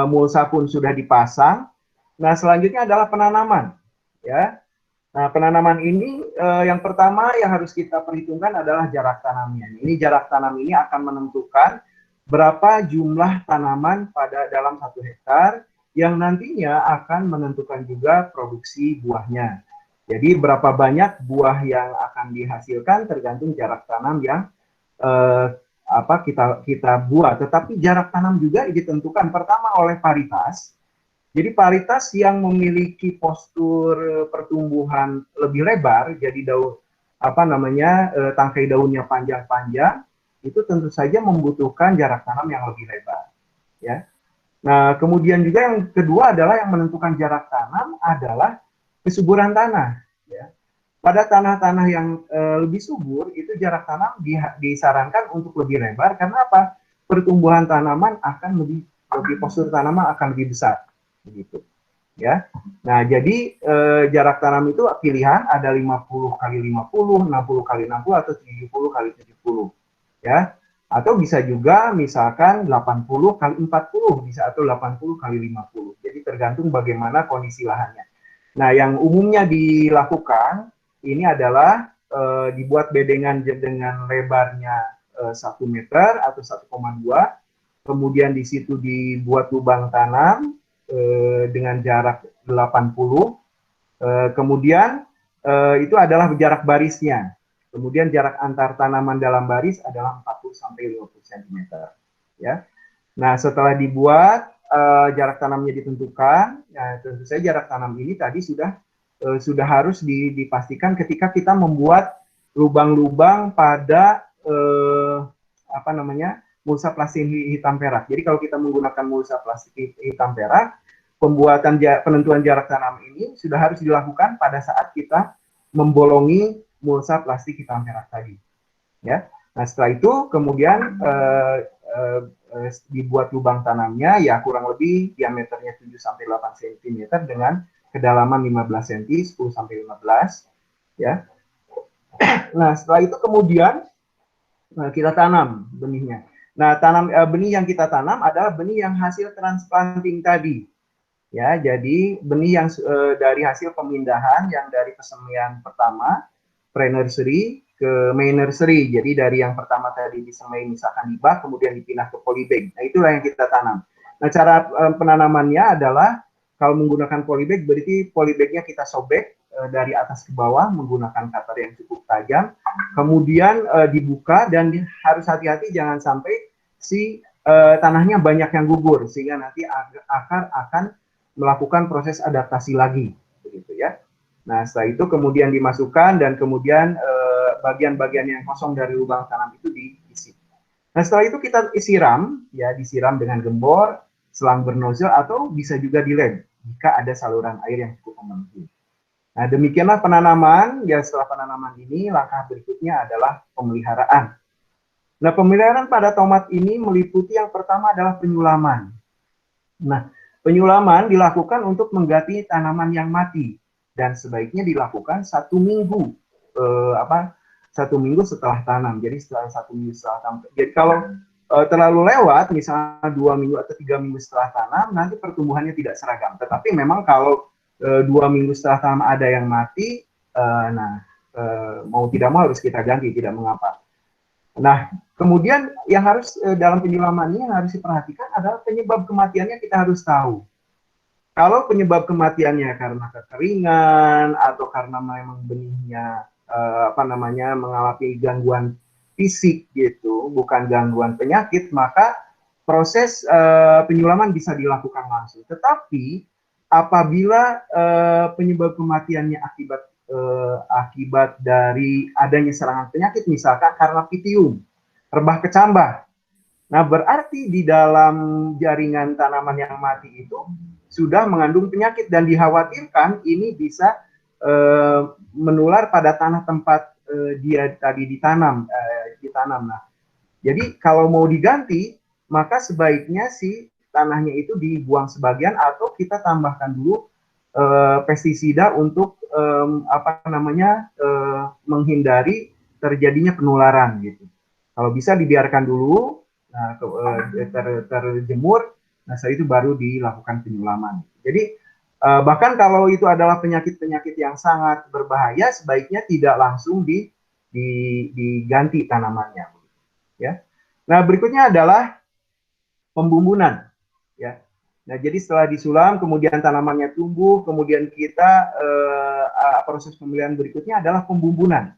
mulsa pun sudah dipasang. Nah, selanjutnya adalah penanaman. Ya, nah penanaman ini yang pertama yang harus kita perhitungkan adalah jarak tanamnya. Ini jarak tanam ini akan menentukan berapa jumlah tanaman pada dalam 1 hektar yang nantinya akan menentukan juga produksi buahnya. Jadi berapa banyak buah yang akan dihasilkan tergantung jarak tanam yang kita buat. Tetapi jarak tanam juga ditentukan pertama oleh paritas. Jadi paritas yang memiliki postur pertumbuhan lebih lebar, jadi daun tangkai daunnya panjang-panjang, itu tentu saja membutuhkan jarak tanam yang lebih lebar, ya. Nah, kemudian juga yang kedua adalah yang menentukan jarak tanam adalah kesuburan tanah, ya. Pada tanah-tanah yang lebih subur itu jarak tanam disarankan untuk lebih lebar karena apa? Pertumbuhan tanaman akan lebih postur tanaman akan lebih besar, begitu, ya. Nah, jadi jarak tanam itu pilihan ada 50 kali 50, 60 kali 60 atau 70 kali 70, ya. Atau bisa juga misalkan 80 kali 40 bisa atau 80 kali 50. Jadi tergantung bagaimana kondisi lahannya. Nah, yang umumnya dilakukan ini adalah dibuat bedengan dengan lebarnya 1 meter atau 1,2, kemudian di situ dibuat lubang tanam dengan jarak 80, kemudian itu adalah jarak barisnya. Kemudian jarak antar tanaman dalam baris adalah 40 sampai 50 cm. Ya. Nah, setelah dibuat jarak tanamnya ditentukan, ya, tentu saja jarak tanam ini tadi sudah harus dipastikan ketika kita membuat lubang-lubang pada apa namanya mulsa plastik hitam perak. Jadi kalau kita menggunakan mulsa plastik hitam perak, penentuan jarak tanam ini sudah harus dilakukan pada saat kita membolongi mulsa plastik hitam perak tadi. Ya. Nah, setelah itu kemudian dibuat lubang tanamnya ya kurang lebih diameternya 7 sampai 8 cm dengan kedalaman 15 cm, 10 sampai 15 ya. Nah, setelah itu kemudian kita tanam benihnya. Nah, benih yang kita tanam adalah benih yang hasil transplanting tadi. Ya, jadi benih yang dari hasil pemindahan yang dari persemian pertama pre-nursery ke main nursery. Jadi dari yang pertama tadi disemai misalkan di bak, kemudian dipindah ke polybag. Nah, itulah yang kita tanam. Nah, cara penanamannya adalah kalau menggunakan polybag, berarti polybagnya kita sobek dari atas ke bawah menggunakan cutter yang cukup tajam. Kemudian dibuka dan harus hati-hati jangan sampai si tanahnya banyak yang gugur sehingga nanti akar akan melakukan proses adaptasi lagi, begitu ya. Nah, setelah itu kemudian dimasukkan dan kemudian bagian-bagian yang kosong dari lubang tanam itu diisi. Nah, setelah itu kita siram, ya disiram dengan gembor, selang bernozzle atau bisa juga di lem jika ada saluran air yang cukup memenuhi. Nah, demikianlah penanaman. Ya, setelah penanaman ini, langkah berikutnya adalah pemeliharaan. Nah, pemeliharaan pada tomat ini meliputi yang pertama adalah penyulaman. Nah, penyulaman dilakukan untuk mengganti tanaman yang mati dan sebaiknya dilakukan 1 minggu 1 minggu setelah tanam. Jadi setelah 1 minggu setelah tanam. Jadi kalau terlalu lewat, misalnya 2 minggu atau 3 minggu setelah tanam, nanti pertumbuhannya tidak seragam. Tetapi memang kalau 2 minggu setelah tanam ada yang mati, mau tidak mau harus kita ganti, tidak mengapa. Nah, kemudian yang harus dalam penyulaman ini yang harus diperhatikan adalah penyebab kematiannya kita harus tahu. Kalau penyebab kematiannya karena kekeringan atau karena memang benihnya mengalami gangguan fisik gitu, bukan gangguan penyakit, maka proses penyulaman bisa dilakukan langsung. Tetapi apabila penyebab kematiannya akibat dari adanya serangan penyakit, misalkan karena pitium, rebah kecambah. Nah, berarti di dalam jaringan tanaman yang mati itu sudah mengandung penyakit dan dikhawatirkan ini bisa menular pada tanah tempat dia tadi ditanam. Nah, jadi kalau mau diganti, maka sebaiknya si tanahnya itu dibuang sebagian atau kita tambahkan dulu pestisida untuk menghindari terjadinya penularan gitu. Kalau bisa dibiarkan dulu, nah, terjemur, nah setelah itu baru dilakukan penyulaman. Jadi bahkan kalau itu adalah penyakit-penyakit yang sangat berbahaya, sebaiknya tidak langsung diganti tanamannya. Ya. Nah, berikutnya adalah pembumbunan. Ya. Nah, jadi setelah disulam, kemudian tanamannya tumbuh, kemudian kita proses pemilihan berikutnya adalah pembumbunan.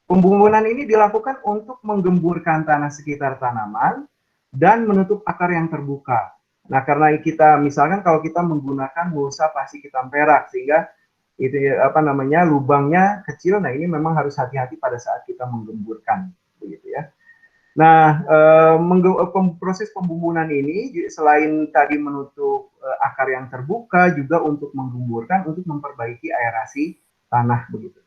Pembumbunan ini dilakukan untuk menggemburkan tanah sekitar tanaman dan menutup akar yang terbuka. Nah, karena kita misalkan kalau kita menggunakan mulsa plastik hitam perak sehingga itu lubangnya kecil, nah ini memang harus hati-hati pada saat kita menggemburkan, begitu ya. Nah, proses pembumbunan ini selain tadi menutup akar yang terbuka, juga untuk menggemburkan, untuk memperbaiki aerasi tanah begitu.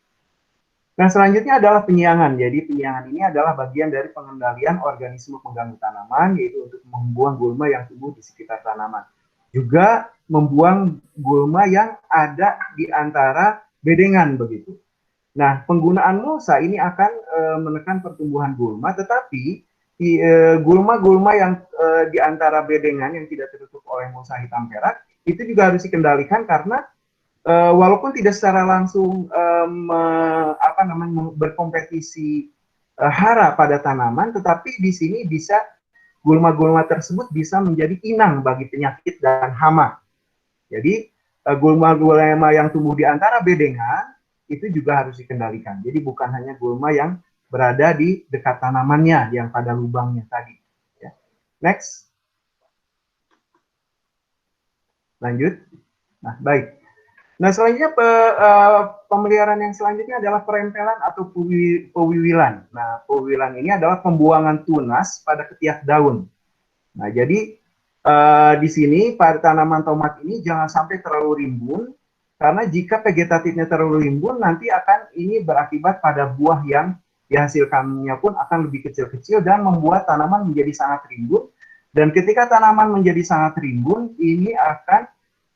Nah, selanjutnya adalah penyiangan. Jadi penyiangan ini adalah bagian dari pengendalian organisme pengganggu tanaman, yaitu untuk membuang gulma yang tumbuh di sekitar tanaman. Juga membuang gulma yang ada di antara bedengan begitu. Nah, penggunaan mulsa ini akan menekan pertumbuhan gulma, tetapi gulma-gulma yang di antara bedengan yang tidak tertutup oleh mulsa hitam perak itu juga harus dikendalikan karena walaupun tidak secara langsung berkompetisi hara pada tanaman, tetapi di sini bisa gulma-gulma tersebut bisa menjadi inang bagi penyakit dan hama. Jadi gulma-gulma yang tumbuh di antara bedengan itu juga harus dikendalikan. Jadi bukan hanya gulma yang berada di dekat tanamannya yang pada lubangnya tadi. Ya. Next. Lanjut. Nah, baik. Nah, selanjutnya pemeliharaan yang selanjutnya adalah perempelan atau pewiwilan. Nah, pewiwilan ini adalah pembuangan tunas pada ketiak daun. Nah, jadi di sini pada tanaman tomat ini jangan sampai terlalu rimbun, karena jika vegetatifnya terlalu rimbun, nanti akan ini berakibat pada buah yang dihasilkannya pun akan lebih kecil-kecil dan membuat tanaman menjadi sangat rimbun. Dan ketika tanaman menjadi sangat rimbun, ini akan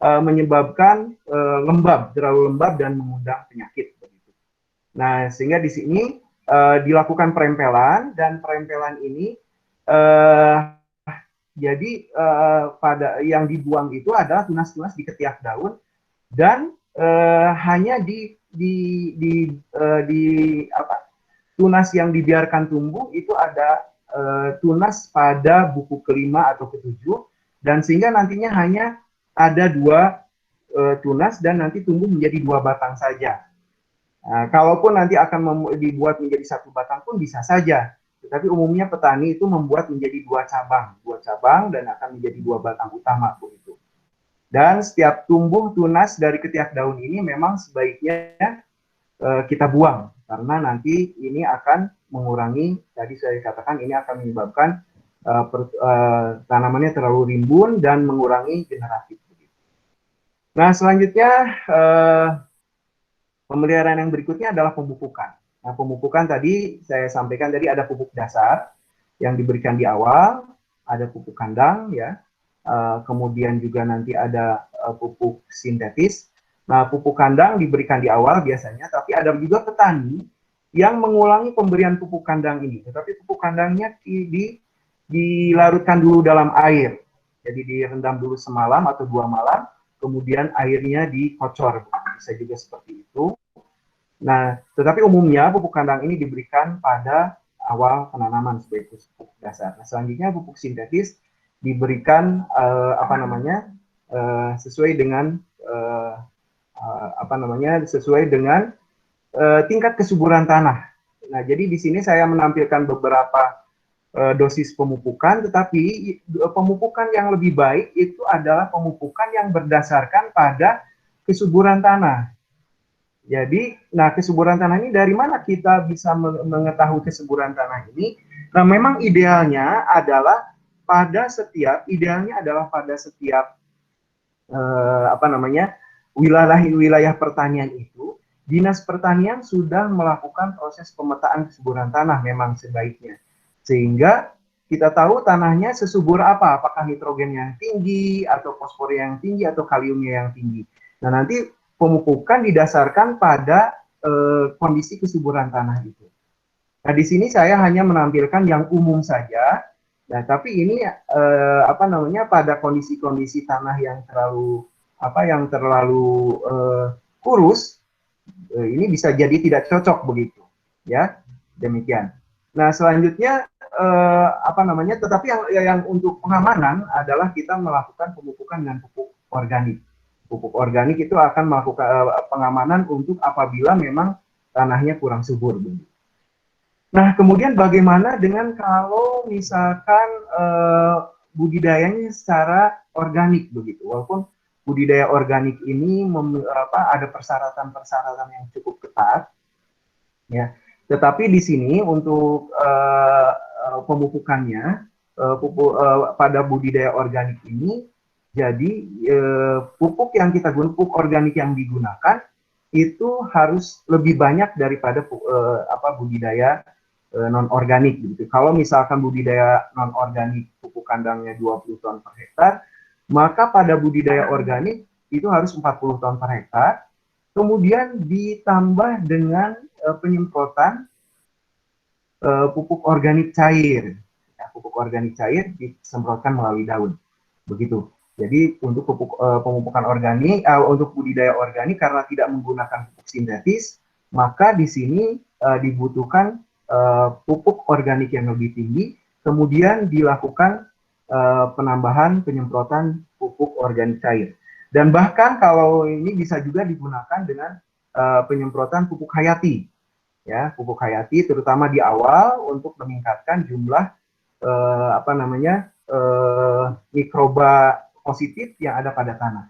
menyebabkan lembab, terlalu lembab dan mengundang penyakit. Nah, sehingga di sini dilakukan perempelan, dan perempelan ini jadi pada yang dibuang itu adalah tunas-tunas di ketiak daun, dan hanya tunas yang dibiarkan tumbuh itu ada tunas pada buku kelima atau ketujuh, dan sehingga nantinya hanya ada 2 tunas dan nanti tumbuh menjadi 2 batang saja. Nah, kalaupun nanti akan dibuat menjadi 1 batang pun bisa saja. Tetapi umumnya petani itu membuat menjadi 2 cabang dan akan menjadi 2 batang utama begitu. Dan setiap tumbuh tunas dari ketiak daun ini memang sebaiknya kita buang, karena nanti ini akan mengurangi, tadi saya katakan ini akan menyebabkan tanamannya terlalu rimbun dan mengurangi generatif. Nah, selanjutnya pemeliharaan yang berikutnya adalah pemupukan. Nah, pemupukan tadi saya sampaikan, tadi ada pupuk dasar yang diberikan di awal, ada pupuk kandang ya, kemudian juga nanti ada pupuk sintetis. Nah, pupuk kandang diberikan di awal biasanya, tapi ada juga petani yang mengulangi pemberian pupuk kandang ini, tetapi pupuk kandangnya dilarutkan dulu dalam air. Jadi direndam dulu semalam atau 2 malam, kemudian airnya dikocor, bisa juga seperti itu. Nah, tetapi umumnya pupuk kandang ini diberikan pada awal penanaman sebagai pupuk dasar. Nah, selanjutnya pupuk sintetis diberikan sesuai dengan tingkat kesuburan tanah. Nah, jadi di sini saya menampilkan beberapa dosis pemupukan, tetapi pemupukan yang lebih baik itu adalah pemupukan yang berdasarkan pada kesuburan tanah. Jadi, nah kesuburan tanah ini dari mana kita bisa mengetahui kesuburan tanah ini? Nah, memang idealnya adalah pada setiap wilayah pertanian itu, Dinas Pertanian sudah melakukan proses pemetaan kesuburan tanah memang sebaiknya. Sehingga kita tahu tanahnya sesubur apa, apakah nitrogennya yang tinggi, atau fosfor yang tinggi, atau kaliumnya yang tinggi. Nah, nanti pemupukan didasarkan pada kondisi kesuburan tanah itu. Nah, di sini saya hanya menampilkan yang umum saja. Nah, tapi ini pada kondisi-kondisi tanah yang terlalu kurus, ini bisa jadi tidak cocok begitu, ya. Demikian. Nah, selanjutnya tetapi yang untuk pengamanan adalah kita melakukan pemupukan dengan pupuk organik. Pupuk organik itu akan melakukan pengamanan untuk apabila memang tanahnya kurang subur. Nah, kemudian bagaimana dengan kalau misalkan budidayanya secara organik begitu? Walaupun budidaya organik ini ada persyaratan-persyaratan yang cukup ketat, ya. Tetapi di sini untuk pemupukannya pada budidaya organik ini, jadi pupuk organik yang digunakan itu harus lebih banyak daripada budidaya non organik gitu. Kalau misalkan budidaya non organik pupuk kandangnya 20 ton per hektar, maka pada budidaya organik itu harus 40 ton per hektar. Kemudian ditambah dengan penyemprotan pupuk organik cair. Ya, pupuk organik cair disemprotkan melalui daun. Begitu. Jadi untuk pemupukan organik, untuk budidaya organik karena tidak menggunakan pupuk sintetis, maka di sini dibutuhkan pupuk organik yang lebih tinggi, kemudian dilakukan penambahan penyemprotan pupuk organik cair. Dan bahkan kalau ini bisa juga digunakan dengan penyemprotan pupuk hayati, ya pupuk hayati terutama di awal untuk meningkatkan jumlah mikroba positif yang ada pada tanah.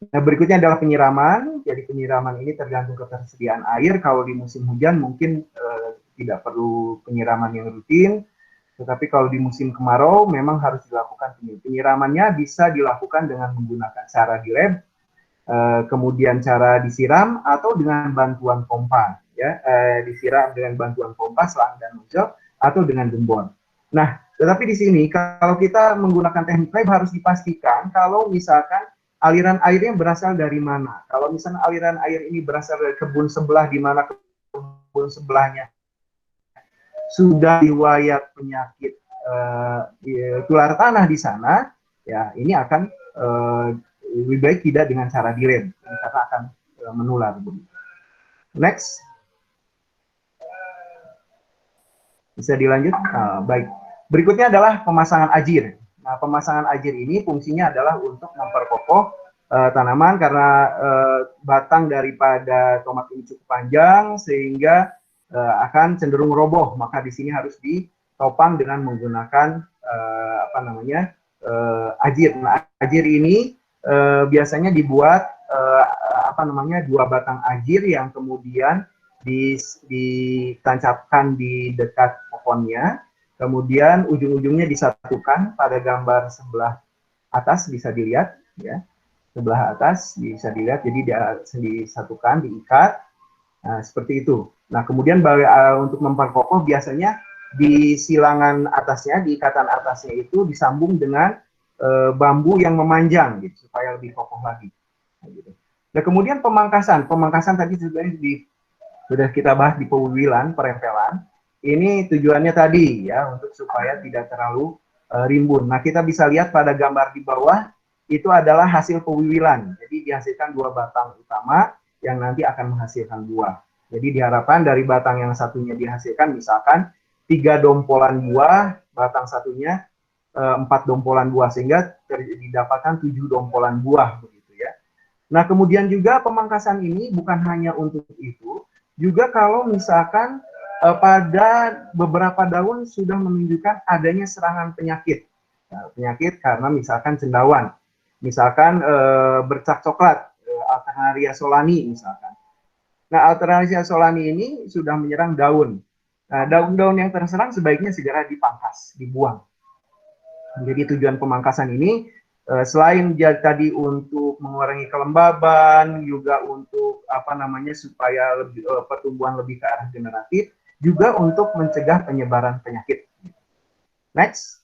Nah, berikutnya adalah penyiraman. Jadi penyiraman ini tergantung ketersediaan air. Kalau di musim hujan mungkin tidak perlu penyiraman yang rutin, tetapi kalau di musim kemarau memang harus dilakukan penyiramannya. Bisa dilakukan dengan menggunakan cara dilem, kemudian cara disiram atau dengan bantuan pompa, ya, disiram dengan bantuan pompa, selang dan nozzle atau dengan gembor. Nah, tetapi di sini kalau kita menggunakan teknik pipe harus dipastikan kalau misalkan aliran airnya berasal dari mana. Kalau misalnya aliran air ini berasal dari kebun sebelah, di mana kebun sebelahnya sudah riwayat penyakit tular tanah di sana, ya ini akan lebih baik tidak dengan cara direm, karena akan menular. Next, bisa dilanjut. Baik. Berikutnya adalah pemasangan ajir. Nah, pemasangan ajir ini fungsinya adalah untuk memperkokoh tanaman karena batang daripada tomat ini cukup panjang sehingga akan cenderung roboh. Maka di sini harus ditopang dengan menggunakan ajir. Nah, ajir ini biasanya dibuat dua batang ajir yang kemudian ditancapkan di dekat pohonnya, kemudian ujung-ujungnya disatukan. Pada gambar sebelah atas bisa dilihat, ya, sebelah atas bisa dilihat, jadi dia disatukan, diikat, nah, seperti itu. Nah, kemudian untuk memperkokoh biasanya di silangan atasnya, di ikatan atasnya itu disambung dengan bambu yang memanjang, gitu, supaya lebih kokoh lagi. Nah, gitu. Nah, kemudian pemangkasan tadi sudah kita bahas di pewiwilan, perempelan. Ini tujuannya tadi ya untuk supaya tidak terlalu rimbun. Nah, kita bisa lihat pada gambar di bawah itu adalah hasil pewiwilan. Jadi dihasilkan 2 batang utama yang nanti akan menghasilkan buah. Jadi diharapkan dari batang yang satunya dihasilkan misalkan 3 dompolan buah, batang satunya 4 dompolan buah, sehingga didapatkan 7 dompolan buah begitu ya. Nah, kemudian juga pemangkasan ini bukan hanya untuk itu, juga kalau misalkan pada beberapa daun sudah menunjukkan adanya serangan penyakit. Nah, penyakit karena misalkan cendawan, misalkan bercak coklat, Alternaria solani misalkan. Nah, Alternaria solani ini sudah menyerang daun. Nah, daun-daun yang terserang sebaiknya segera dipangkas, dibuang. Jadi tujuan pemangkasan ini selain tadi untuk mengurangi kelembaban, juga untuk supaya lebih pertumbuhan lebih ke arah generatif, juga untuk mencegah penyebaran penyakit. Next.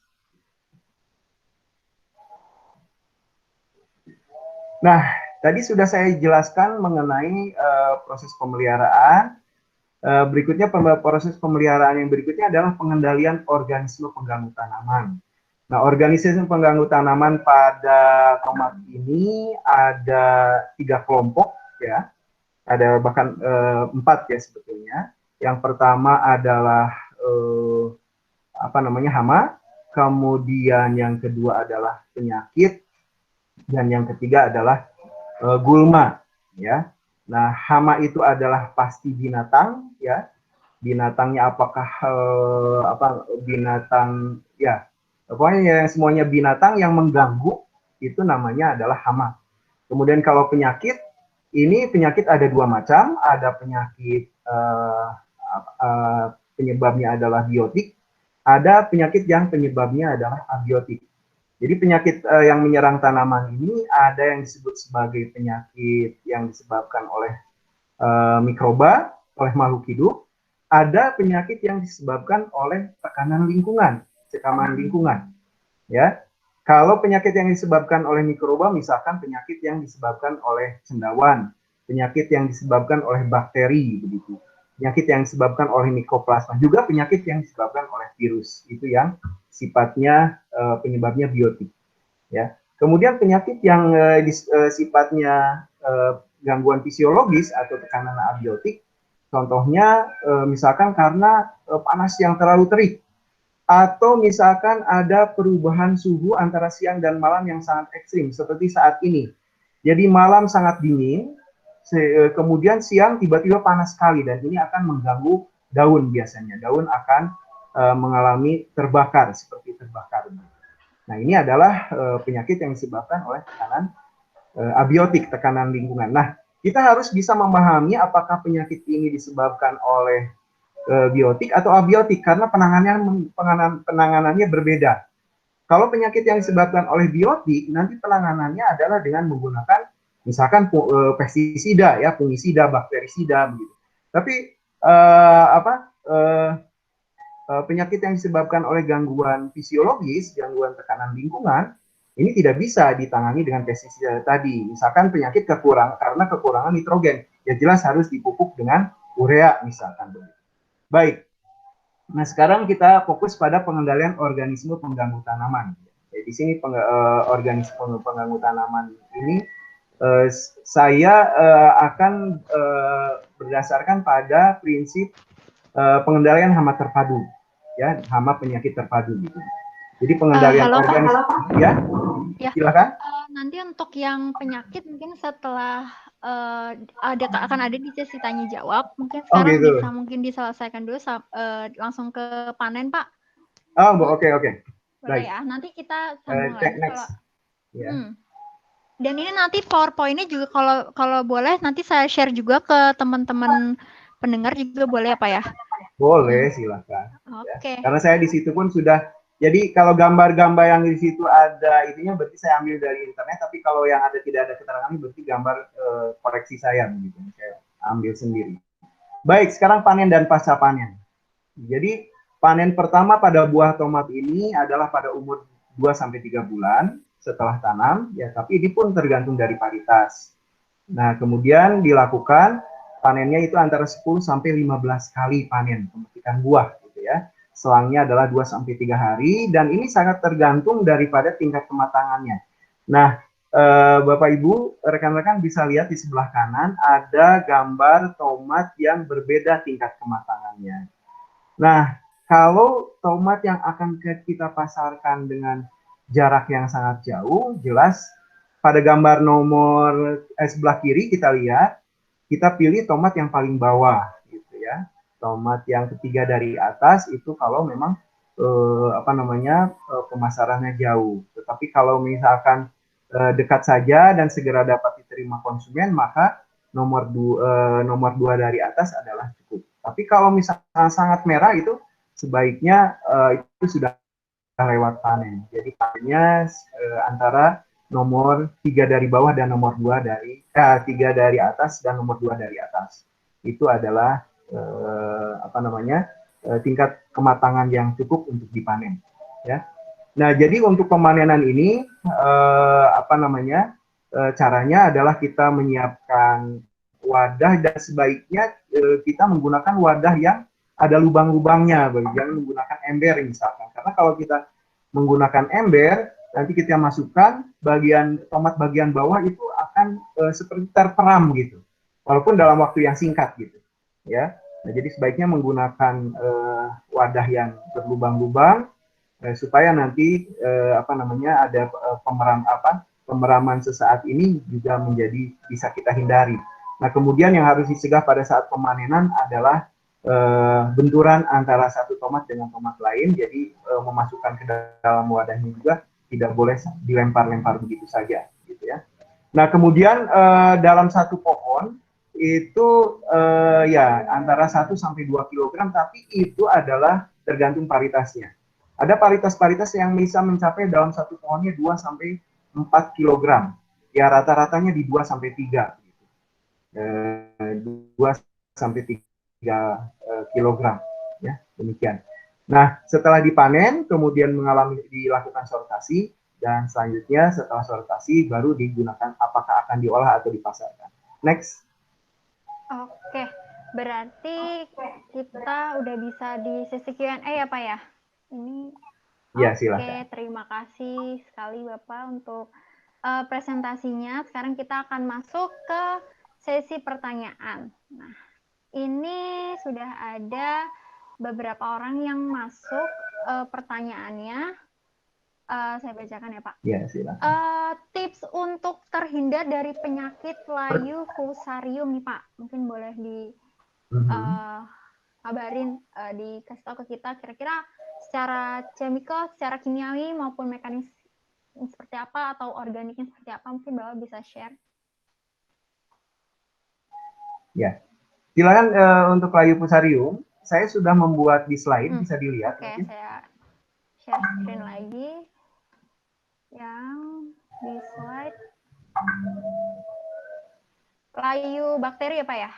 Nah, tadi sudah saya jelaskan mengenai proses pemeliharaan. Berikutnya proses pemeliharaan yang berikutnya adalah pengendalian organisme pengganggu tanaman. Nah, organisme pengganggu tanaman pada tomat ini ada 3 kelompok ya. Ada bahkan 4 ya sebetulnya. Yang pertama adalah hama, kemudian yang kedua adalah penyakit, dan yang ketiga adalah gulma ya. Nah, hama itu adalah pasti binatang ya. Binatangnya apakah binatang ya, pokoknya semuanya binatang yang mengganggu itu namanya adalah hama. Kemudian kalau penyakit, ini penyakit ada 2 macam, ada penyakit penyebabnya adalah biotik, ada penyakit yang penyebabnya adalah abiotik. Jadi penyakit yang menyerang tanaman ini ada yang disebut sebagai penyakit yang disebabkan oleh mikroba, oleh makhluk hidup. Ada penyakit yang disebabkan oleh tekanan lingkungan, tekanan lingkungan. Ya, kalau penyakit yang disebabkan oleh mikroba, misalkan penyakit yang disebabkan oleh cendawan, penyakit yang disebabkan oleh bakteri, begitu. Penyakit yang disebabkan oleh mikroplasma, juga penyakit yang disebabkan oleh virus, itu yang sifatnya penyebabnya biotik. Ya. Kemudian penyakit yang sifatnya gangguan fisiologis atau tekanan abiotik, contohnya misalkan karena panas yang terlalu terik, atau misalkan ada perubahan suhu antara siang dan malam yang sangat ekstrim, seperti saat ini. Jadi malam sangat dingin, kemudian siang tiba-tiba panas sekali, dan ini akan mengganggu daun biasanya. Daun akan mengalami terbakar, seperti terbakar. Nah, ini adalah penyakit yang disebabkan oleh tekanan abiotik, tekanan lingkungan. Nah, kita harus bisa memahami apakah penyakit ini disebabkan oleh biotik atau abiotik, karena penanganannya berbeda. Kalau penyakit yang disebabkan oleh biotik, nanti penanganannya adalah dengan menggunakan misalkan pestisida, ya, fungisida, bakterisida, begitu. Tapi penyakit yang disebabkan oleh gangguan fisiologis, gangguan tekanan lingkungan, ini tidak bisa ditangani dengan pestisida tadi. Misalkan penyakit karena kekurangan nitrogen, ya jelas harus dipupuk dengan urea misalkan. Baik, nah sekarang kita fokus pada pengendalian organisme pengganggu tanaman. Di sini organisme pengganggu tanaman ini saya akan berdasarkan pada prinsip pengendalian hama terpadu, ya, hama penyakit terpadu gitu. Jadi pengendalian organisme, ya, silakan. Nanti untuk yang penyakit mungkin setelah akan ada di sesi tanya jawab. Mungkin sekarang gitu. bisa mungkin diselesaikan dulu langsung ke panen, Pak. Oke. Boleh Baik. ya. Nanti kita sambung lagi kalau. Yeah. Dan ini nanti PowerPoint-nya juga kalau boleh nanti saya share juga ke teman-teman pendengar juga boleh ya Pak ya? Boleh, silakan. Oke. Ya. Karena saya di situ pun sudah, jadi kalau gambar-gambar yang di situ ada itunya berarti saya ambil dari internet, tapi kalau yang ada tidak ada keterangan berarti gambar koreksi saya begitu. Saya ambil sendiri. Baik, sekarang panen dan pasca panen. Jadi panen pertama pada buah tomat ini adalah pada umur 2-3 bulan setelah tanam, ya, tapi ini pun tergantung dari varietas. Nah, kemudian dilakukan panennya itu antara 10-15 kali panen pemetikan buah gitu ya. Selangnya adalah 2-3 hari, dan ini sangat tergantung daripada tingkat kematangannya. Nah, Bapak Ibu, rekan-rekan bisa lihat di sebelah kanan ada gambar tomat yang berbeda tingkat kematangannya. Nah, kalau tomat yang akan kita pasarkan dengan jarak yang sangat jauh, jelas pada gambar nomor sebelah kiri kita lihat, kita pilih tomat yang paling bawah, gitu ya. Tomat yang ketiga dari atas itu kalau memang pemasarannya jauh. Tetapi kalau misalkan dekat saja dan segera dapat diterima konsumen, maka nomor dua dari atas adalah cukup. Tapi kalau misalnya sangat merah itu sebaiknya itu sudah lewat panen. Jadi panennya antara nomor 3 dari bawah dan nomor 2 dari 3 dari atas dan nomor 2 dari atas. Itu adalah tingkat kematangan yang cukup untuk dipanen, ya. Nah, jadi untuk pemanenan ini caranya adalah kita menyiapkan wadah, dan sebaiknya kita menggunakan wadah yang ada lubang-lubangnya, jangan menggunakan ember misalkan. Karena kalau kita menggunakan ember, nanti kita masukkan tomat bagian bawah itu akan seperti terperam gitu, walaupun dalam waktu yang singkat gitu, ya. Nah, jadi sebaiknya menggunakan wadah yang berlubang-lubang supaya nanti ada pemeraman sesaat ini juga menjadi bisa kita hindari. Nah, kemudian yang harus dicegah pada saat pemanenan adalah benturan antara satu tomat dengan tomat lain. Jadi memasukkan ke dalam wadahnya juga tidak boleh dilempar-lempar begitu saja, gitu ya. Nah, kemudian dalam satu pohon itu antara 1-2 kilogram, tapi itu adalah tergantung varietasnya. Ada varietas-varietas yang bisa mencapai dalam satu pohonnya 2-4 kilogram. Ya, rata-ratanya di 2-3. 2-3 kilogram, ya, demikian. Nah, setelah dipanen kemudian dilakukan sortasi, dan selanjutnya setelah sortasi baru digunakan apakah akan diolah atau dipasarkan. Next. Oke, berarti kita udah bisa di sesi Q&A ya Pak ya? Ini Ya, Oke, silakan. terima kasih sekali Bapak untuk presentasinya. Sekarang kita akan masuk ke sesi pertanyaan. Nah, ini sudah ada beberapa orang yang masuk pertanyaannya. Saya bacakan ya Pak. Ya, silakan. Tips untuk terhindar dari penyakit layu fusarium nih Pak. Mungkin boleh kabarin, dikasih tahu ke kita kira-kira secara chemical, secara kimiawi maupun mekanis seperti apa atau organiknya seperti apa, mungkin Bapak bisa share. Ya, silakan untuk layu fusarium. Saya sudah membuat di slide, bisa dilihat. Oke, mungkin. saya share screen lagi. Yang di slide layu bakteri ya Pak ya?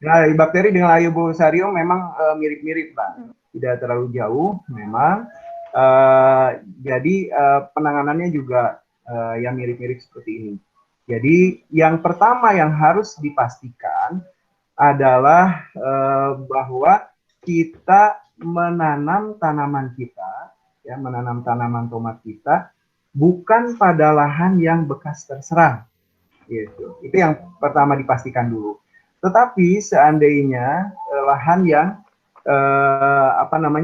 Nah, bakteri dengan layu fusarium memang mirip-mirip, Pak. Tidak terlalu jauh, memang. Jadi penanganannya juga yang mirip-mirip seperti ini. Jadi yang pertama yang harus dipastikan adalah bahwa kita menanam tanaman kita, ya, menanam tanaman tomat kita bukan pada lahan yang bekas terserang. Gitu. Itu yang pertama dipastikan dulu. Tetapi seandainya lahan yang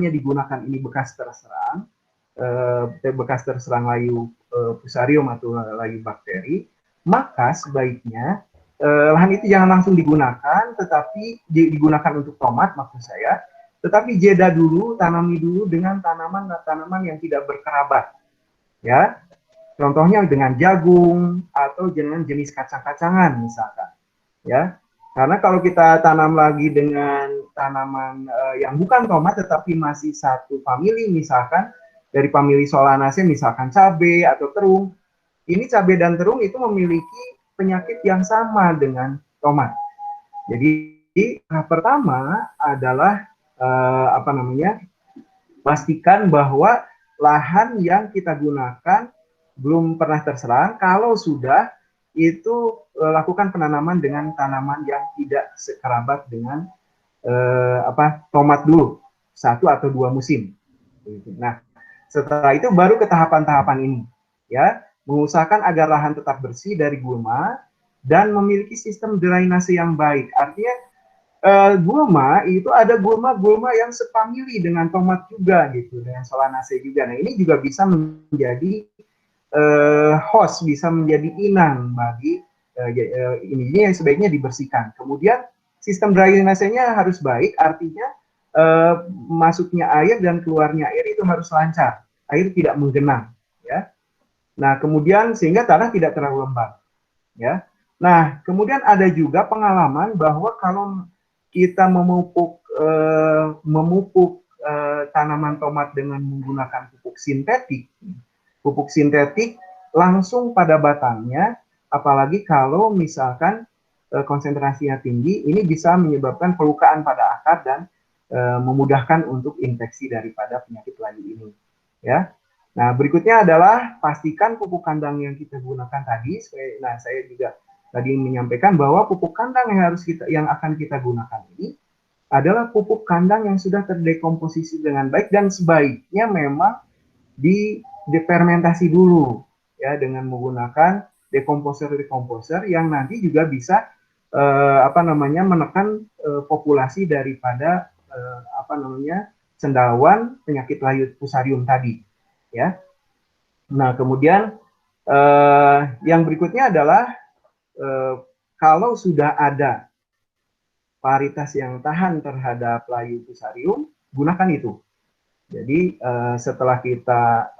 digunakan ini bekas terserang layu fusarium atau layu bakteri, maka sebaiknya lahan itu jangan langsung digunakan, tetapi digunakan untuk tomat maksud saya, tetapi jeda dulu, tanami dulu dengan tanaman-tanaman yang tidak berkerabat, ya. Contohnya dengan jagung atau dengan jenis kacang-kacangan misalkan, ya. Karena kalau kita tanam lagi dengan tanaman yang bukan tomat tetapi masih satu famili, misalkan dari famili Solanaceae, misalkan cabai atau terung, ini cabai dan terung itu memiliki penyakit yang sama dengan tomat. Jadi pertama adalah pastikan bahwa lahan yang kita gunakan belum pernah terserang. Kalau sudah, itu lakukan penanaman dengan tanaman yang tidak sekerabat dengan tomat dulu, 1 atau 2 musim. Nah, setelah itu baru ke tahapan-tahapan ini, ya, mengusahakan agar lahan tetap bersih dari gulma dan memiliki sistem drainase yang baik. Artinya gulma itu ada gulma yang sepamili dengan tomat juga gitu, dengan Solanaceae juga. Nah, ini juga bisa menjadi host, bisa menjadi inang bagi ini yang sebaiknya dibersihkan. Kemudian sistem drainasenya harus baik, artinya masuknya air dan keluarnya air itu harus lancar, air tidak menggenang, ya. Nah, kemudian sehingga tanah tidak terlalu lembab, ya. Nah, kemudian ada juga pengalaman bahwa kalau kita memupuk tanaman tomat dengan menggunakan pupuk sintetik langsung pada batangnya, apalagi kalau misalkan konsentrasinya tinggi, ini bisa menyebabkan pelukaan pada akar dan memudahkan untuk infeksi daripada penyakit layu ini, ya. Nah, berikutnya adalah pastikan pupuk kandang yang kita gunakan tadi. Nah, saya juga tadi menyampaikan bahwa pupuk kandang yang akan kita gunakan ini adalah pupuk kandang yang sudah terdekomposisi dengan baik dan sebaiknya memang difermentasi dulu, ya, dengan menggunakan dekomposer yang nanti juga bisa menekan populasi daripada cendawan penyakit layu fusarium tadi, ya. Nah, kemudian yang berikutnya adalah kalau sudah ada varietas yang tahan terhadap layu fusarium, gunakan itu. Jadi setelah kita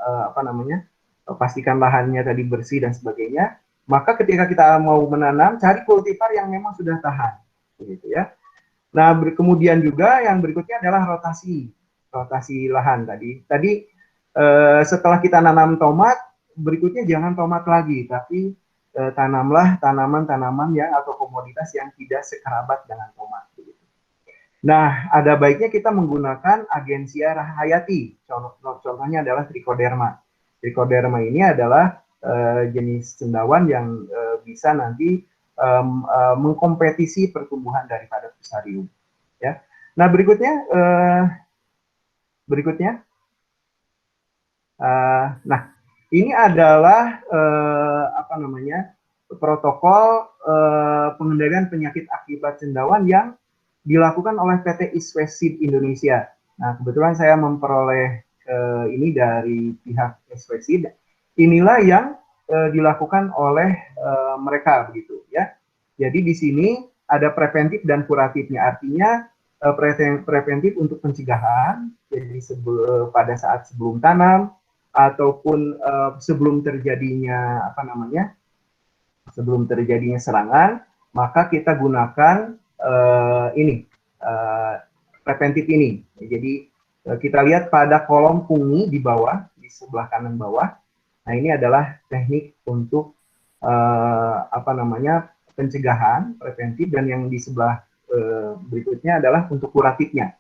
pastikan lahannya tadi bersih dan sebagainya, maka ketika kita mau menanam, cari kultivar yang memang sudah tahan, gitu ya. Nah, kemudian juga yang berikutnya adalah rotasi lahan tadi. Setelah kita nanam tomat, berikutnya jangan tomat lagi, tapi tanamlah tanaman-tanaman atau komoditas yang tidak sekerabat dengan tomat. Nah, ada baiknya kita menggunakan Agensia rahayati. Contohnya adalah Trichoderma. Trichoderma ini adalah jenis cendawan yang bisa nanti mengkompetisi pertumbuhan daripada fusarium. Ya. Nah, berikutnya Nah, ini adalah apa namanya protokol pengendalian penyakit akibat cendawan yang dilakukan oleh PT Iswesid Indonesia. Nah, kebetulan saya memperoleh ini dari pihak Iswesid. Inilah yang dilakukan oleh mereka begitu ya. Jadi di sini ada preventif dan kuratifnya. Artinya preventif untuk pencegahan, jadi pada saat sebelum tanam ataupun sebelum terjadinya apa namanya sebelum terjadinya serangan, maka kita gunakan ini preventif ini. Jadi kita lihat pada kolom pungi di bawah, di sebelah kanan bawah. Nah, ini adalah teknik untuk apa namanya pencegahan preventif, dan yang di sebelah berikutnya adalah untuk kuratifnya.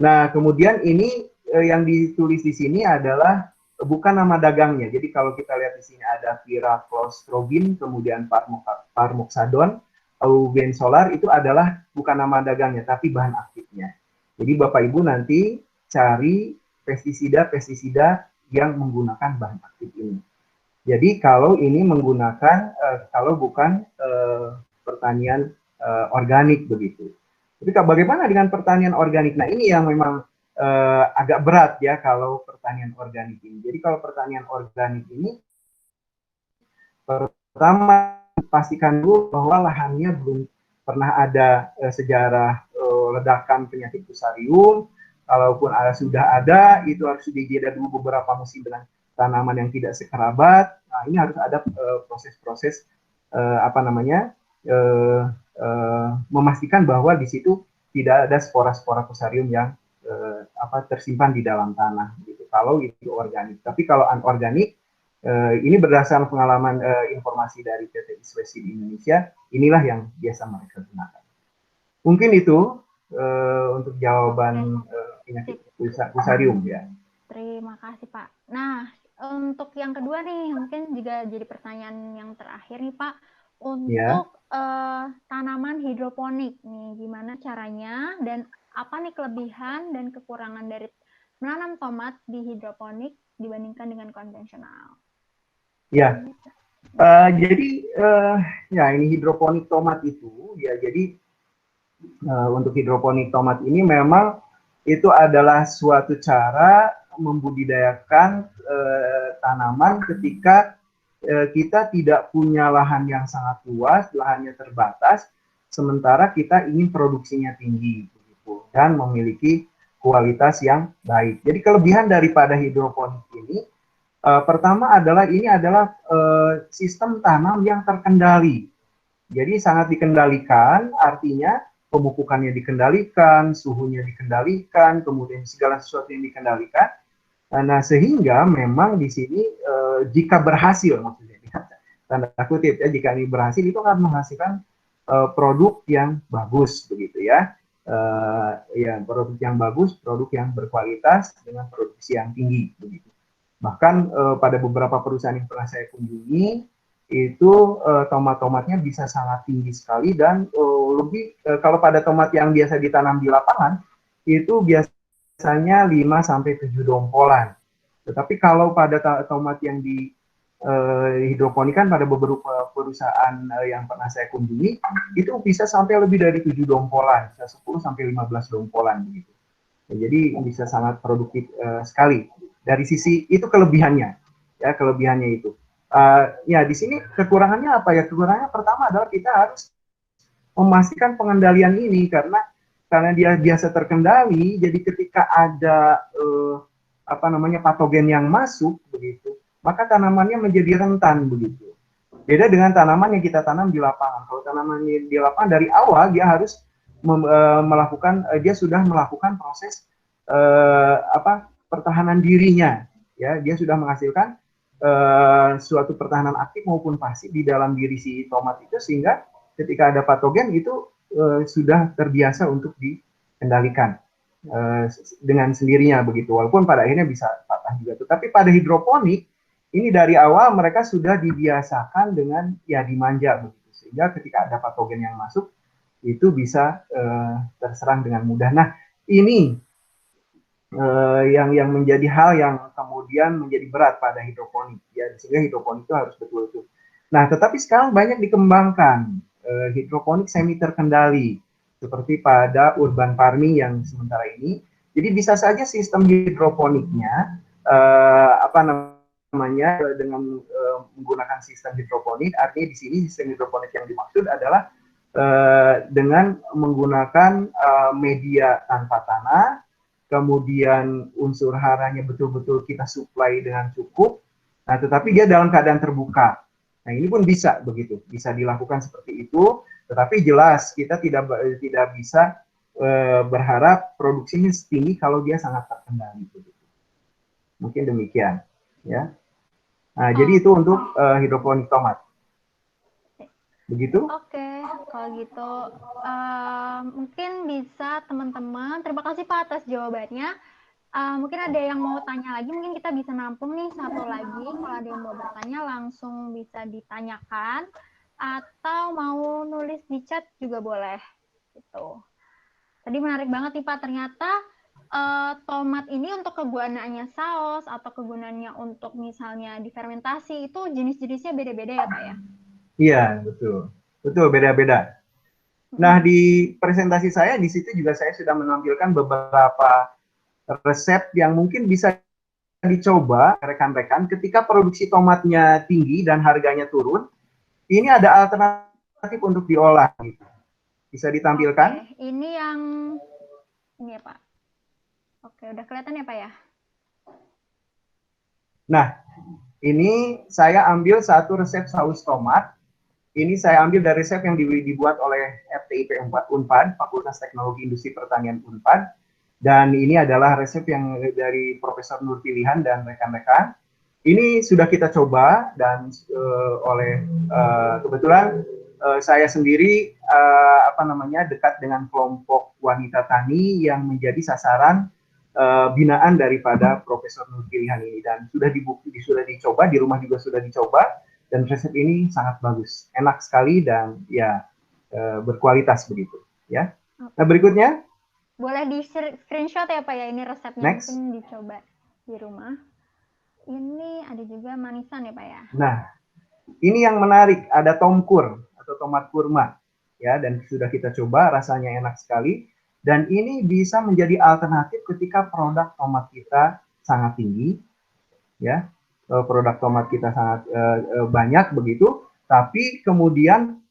Nah, kemudian ini yang ditulis di sini adalah bukan nama dagangnya. Jadi kalau kita lihat di sini ada Viraclostrobin, kemudian Parmoxadon, Aubensolar, itu adalah bukan nama dagangnya, tapi bahan aktifnya. Jadi Bapak Ibu nanti cari pestisida yang menggunakan bahan aktif ini. Jadi kalau ini menggunakan, kalau bukan pertanian organik begitu. Tapi bagaimana dengan pertanian organik? Nah, ini yang memang agak berat ya kalau pertanian organik ini. Jadi kalau pertanian organik ini, pertama pastikan dulu bahwa lahannya belum pernah ada sejarah ledakan penyakit fusarium. Kalaupun sudah ada, itu harus dijeda dulu beberapa musim dengan tanaman yang tidak sekerabat. Nah, ini harus ada proses-proses apa namanya memastikan bahwa di situ tidak ada spora-spora fusarium yang tersimpan di dalam tanah. Gitu. Kalau itu organik. Tapi kalau anorganik, ini berdasarkan pengalaman informasi dari PT Iswesid Indonesia, inilah yang biasa mereka gunakan. Mungkin itu untuk jawaban penyakit fusarium ya. Terima kasih Pak. Nah, untuk yang kedua nih, mungkin juga jadi pertanyaan yang terakhir nih Pak, untuk tanaman hidroponik nih, gimana caranya dan apa nih kelebihan dan kekurangan dari menanam tomat di hidroponik dibandingkan dengan konvensional? Ya, jadi ya ini hidroponik tomat itu ya, jadi untuk hidroponik tomat ini memang itu adalah suatu cara membudidayakan tanaman ketika kita tidak punya lahan yang sangat luas, lahannya terbatas, sementara kita ingin produksinya tinggi begitu, dan memiliki kualitas yang baik. Jadi kelebihan daripada hidroponik ini pertama adalah ini adalah sistem tanam yang terkendali. Jadi sangat dikendalikan, artinya pemupukannya dikendalikan, suhunya dikendalikan, kemudian segala sesuatu yang dikendalikan. Nah, sehingga memang di sini jika berhasil, maksudnya tanda kutip ya, jika ini berhasil itu akan menghasilkan produk yang bagus begitu ya. Ya, produk yang bagus, produk yang berkualitas dengan produksi yang tinggi begitu. Bahkan pada beberapa perusahaan yang pernah saya kunjungi itu tomat-tomatnya bisa sangat tinggi sekali, dan lebih kalau pada tomat yang biasa ditanam di lapangan itu biasanya 5-7 dompolan. Tetapi kalau pada tomat yang di hidroponikan pada beberapa perusahaan yang pernah saya kunjungi itu bisa sampai lebih dari 7 dompolan, bisa 10-15 dompolan begitu. Jadi bisa sangat produktif sekali. Dari sisi itu kelebihannya, ya kelebihannya itu. Ya di sini kekurangannya apa ya? Kekurangannya pertama adalah kita harus memastikan pengendalian ini karena dia biasa terkendali. Jadi ketika ada apa namanya patogen yang masuk begitu, maka tanamannya menjadi rentan begitu. Beda dengan tanaman yang kita tanam di lapangan. Kalau tanaman di lapangan dari awal dia harus melakukan dia sudah melakukan proses pertahanan dirinya, ya dia sudah menghasilkan suatu pertahanan aktif maupun pasif di dalam diri si tomat itu, sehingga ketika ada patogen itu sudah terbiasa untuk dikendalikan dengan sendirinya begitu, walaupun pada akhirnya bisa patah juga. Tapi pada hidroponik ini dari awal mereka sudah dibiasakan dengan ya dimanja begitu, sehingga ketika ada patogen yang masuk itu bisa terserang dengan mudah. Nah, ini yang menjadi hal yang kemudian kemudian menjadi berat pada hidroponik, ya, sehingga hidroponik itu harus betul-betul. Nah, tetapi sekarang banyak dikembangkan hidroponik semi terkendali, seperti pada urban farming yang sementara ini. Jadi bisa saja sistem hidroponiknya apa namanya dengan menggunakan sistem hidroponik. Artinya di sini sistem hidroponik yang dimaksud adalah dengan menggunakan media tanpa tanah, kemudian unsur haranya betul-betul kita supply dengan cukup. Nah, tetapi dia dalam keadaan terbuka. Nah, ini pun bisa begitu, bisa dilakukan seperti itu. Tetapi jelas kita tidak bisa berharap produksinya setinggi kalau dia sangat terkendali. Mungkin demikian, ya. Nah, jadi itu untuk hidroponik tomat. Begitu? Oke, kalau gitu mungkin bisa teman-teman. Terima kasih Pak atas jawabannya. Mungkin ada yang mau tanya lagi, mungkin kita bisa nampung nih satu lagi. Kalau ada yang mau bertanya langsung bisa ditanyakan atau mau nulis di chat juga boleh. Gitu. Tadi menarik banget nih Pak, ternyata tomat ini untuk kegunaannya saus atau kegunaannya untuk misalnya difermentasi itu jenis-jenisnya beda-beda ya Pak ya? Iya, betul. Betul, beda-beda. Nah, di presentasi saya di situ juga saya sudah menampilkan beberapa resep yang mungkin bisa dicoba rekan-rekan ketika produksi tomatnya tinggi dan harganya turun. Ini ada alternatif untuk diolah. Bisa ditampilkan? Oke, ini yang ini ya Pak. Oke, udah kelihatan ya Pak ya? Nah, ini saya ambil satu resep saus tomat. Ini saya ambil dari resep yang dibuat oleh FTIP Unpad, Fakultas Teknologi Industri Pertanian Unpad. Dan ini adalah resep yang dari Profesor Nur Pilihan dan rekan-rekan. Ini sudah kita coba dan kebetulan saya sendiri dekat dengan kelompok wanita tani yang menjadi sasaran binaan daripada Profesor Nur Pilihan ini, dan sudah dicoba di rumah juga sudah dicoba, dan resep ini sangat bagus, enak sekali dan ya berkualitas begitu ya. Nah, berikutnya boleh di screenshot ya Pak ya, ini resepnya. Next. Mungkin dicoba di rumah. Ini ada juga manisan ya Pak ya. Nah, ini yang menarik, ada tomkur atau tomat kurma ya, dan sudah kita coba, rasanya enak sekali, dan ini bisa menjadi alternatif ketika produk tomat kita sangat tinggi ya, produk tomat kita sangat banyak begitu, tapi kemudian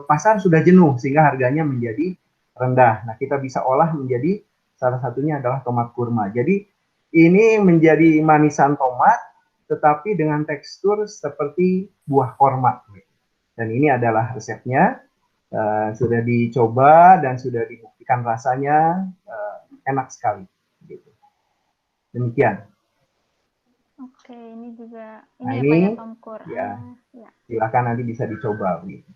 pasar sudah jenuh sehingga harganya menjadi rendah. Nah, kita bisa olah menjadi salah satunya adalah tomat kurma. Jadi ini menjadi manisan tomat tetapi dengan tekstur seperti buah korma. Dan ini adalah resepnya, sudah dicoba dan sudah dibuktikan rasanya enak sekali. Gitu. Demikian. Oke, ini juga Nah, ini ini ya Pak ya, tomkur. Ya, Ya. silakan nanti bisa dicoba. Gitu.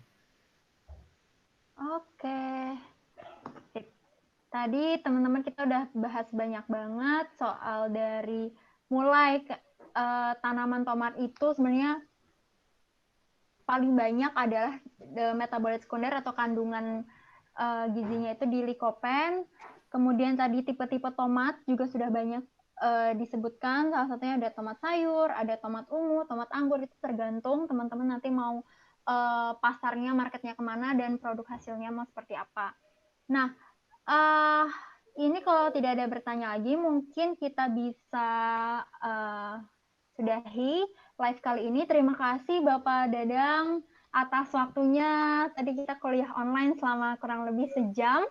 Oke. Tadi teman-teman kita udah bahas banyak banget soal dari mulai tanaman tomat itu sebenarnya paling banyak adalah metabolit sekunder atau kandungan gizinya itu di likopen. Kemudian tadi tipe-tipe tomat juga sudah banyak disebutkan. Salah satunya ada tomat sayur, ada tomat ungu, tomat anggur. Itu tergantung teman-teman nanti mau pasarnya, marketnya kemana, dan produk hasilnya mau seperti apa. Nah, ini kalau tidak ada bertanya lagi, mungkin kita bisa sudahi live kali ini. Terima kasih Bapak Dadang atas waktunya. Tadi kita kuliah online selama kurang lebih sejam.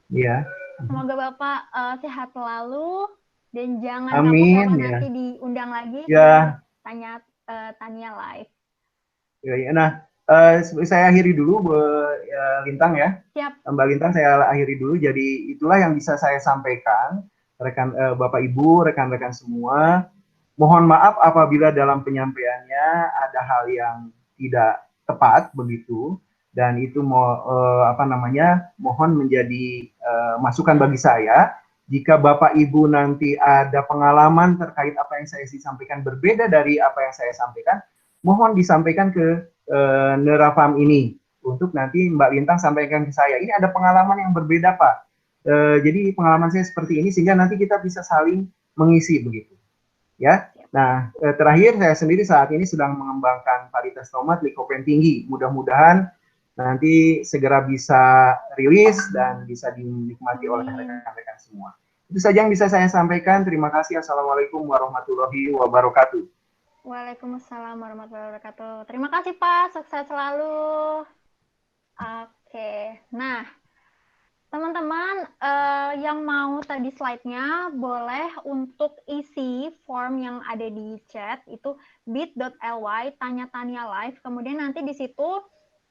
Iya. Semoga Bapak sehat selalu dan jangan Amin, kapok ya, ya. nanti diundang lagi Ya. tanya live. Ya. Nah, saya akhiri dulu Lintang ya. Siap. Mbak Lintang saya akhiri dulu. Jadi itulah yang bisa saya sampaikan, rekan Bapak Ibu, rekan-rekan semua. Mohon maaf apabila dalam penyampaiannya ada hal yang tidak tepat begitu, dan itu mohon menjadi masukan bagi saya. Jika Bapak Ibu nanti ada pengalaman terkait apa yang saya sampaikan berbeda dari apa yang saya sampaikan, mohon disampaikan ke Nerafam ini untuk nanti Mbak Lintang sampaikan ke saya. Ini ada pengalaman yang berbeda Pak. Jadi pengalaman saya seperti ini sehingga nanti kita bisa saling mengisi begitu. Ya. Nah, terakhir saya sendiri saat ini sedang mengembangkan varietas tomat Lycopene tinggi. Mudah-mudahan nanti segera bisa rilis dan bisa dinikmati oleh rekan-rekan semua. Itu saja yang bisa saya sampaikan. Terima kasih. Assalamualaikum warahmatullahi wabarakatuh. Waalaikumsalam warahmatullahi wabarakatuh. Terima kasih Pak, sukses selalu. Oke, nah teman-teman yang mau tadi slide-nya boleh untuk isi form yang ada di chat itu bit.ly tanya-tanya live. Kemudian nanti di situ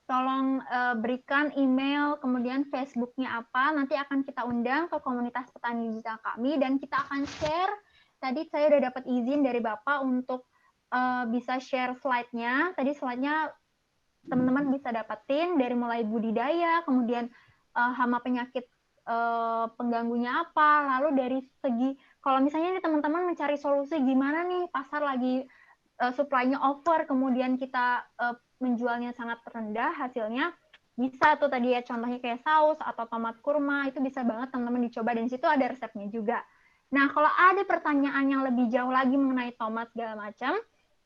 tolong berikan email, kemudian Facebook-nya apa. Nanti akan kita undang ke komunitas petani digital kami dan kita akan share. Tadi saya udah dapat izin dari Bapak untuk bisa share slide-nya. Tadi slide-nya teman-teman bisa dapetin dari mulai budidaya, kemudian hama penyakit pengganggunya apa, lalu dari segi kalau misalnya nih teman-teman mencari solusi gimana nih pasar lagi supply-nya over, kemudian kita menjualnya sangat rendah hasilnya, bisa tuh tadi ya contohnya kayak saus atau tomat kurma, itu bisa banget teman-teman dicoba dan di situ ada resepnya juga. Nah, kalau ada pertanyaan yang lebih jauh lagi mengenai tomat segala macam,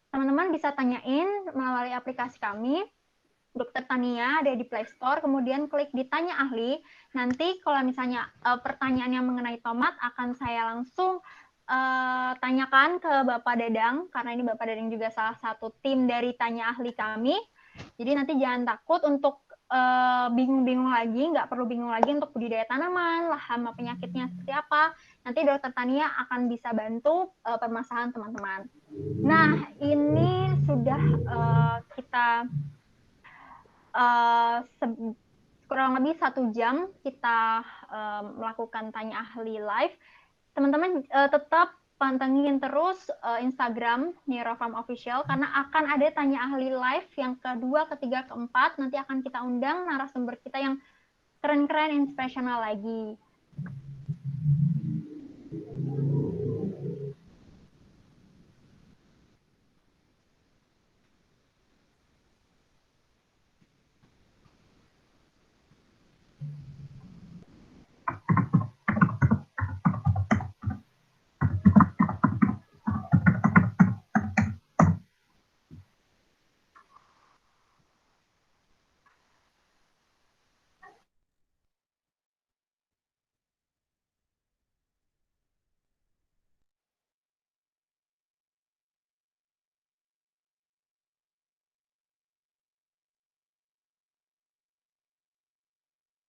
teman-teman bisa tanyain melalui aplikasi kami Dokter Tania ada di Play Store, kemudian klik di Tanya Ahli. Nanti kalau misalnya pertanyaan yang mengenai tomat akan saya langsung tanyakan ke Bapak Dadang, karena ini Bapak Dadang juga salah satu tim dari Tanya Ahli kami. Jadi nanti jangan takut untuk bingung-bingung lagi, nggak perlu bingung lagi untuk budidaya tanaman, lah hama penyakitnya seperti apa. Nanti Dokter Tania akan bisa bantu permasalahan teman-teman. Nah, ini sudah kita kurang lebih 1 jam kita melakukan tanya ahli live. Teman-teman tetap pantengin terus Instagram Neurofarm Official karena akan ada tanya ahli live yang kedua, ketiga, keempat. Nanti akan kita undang narasumber kita yang keren-keren, inspirational lagi.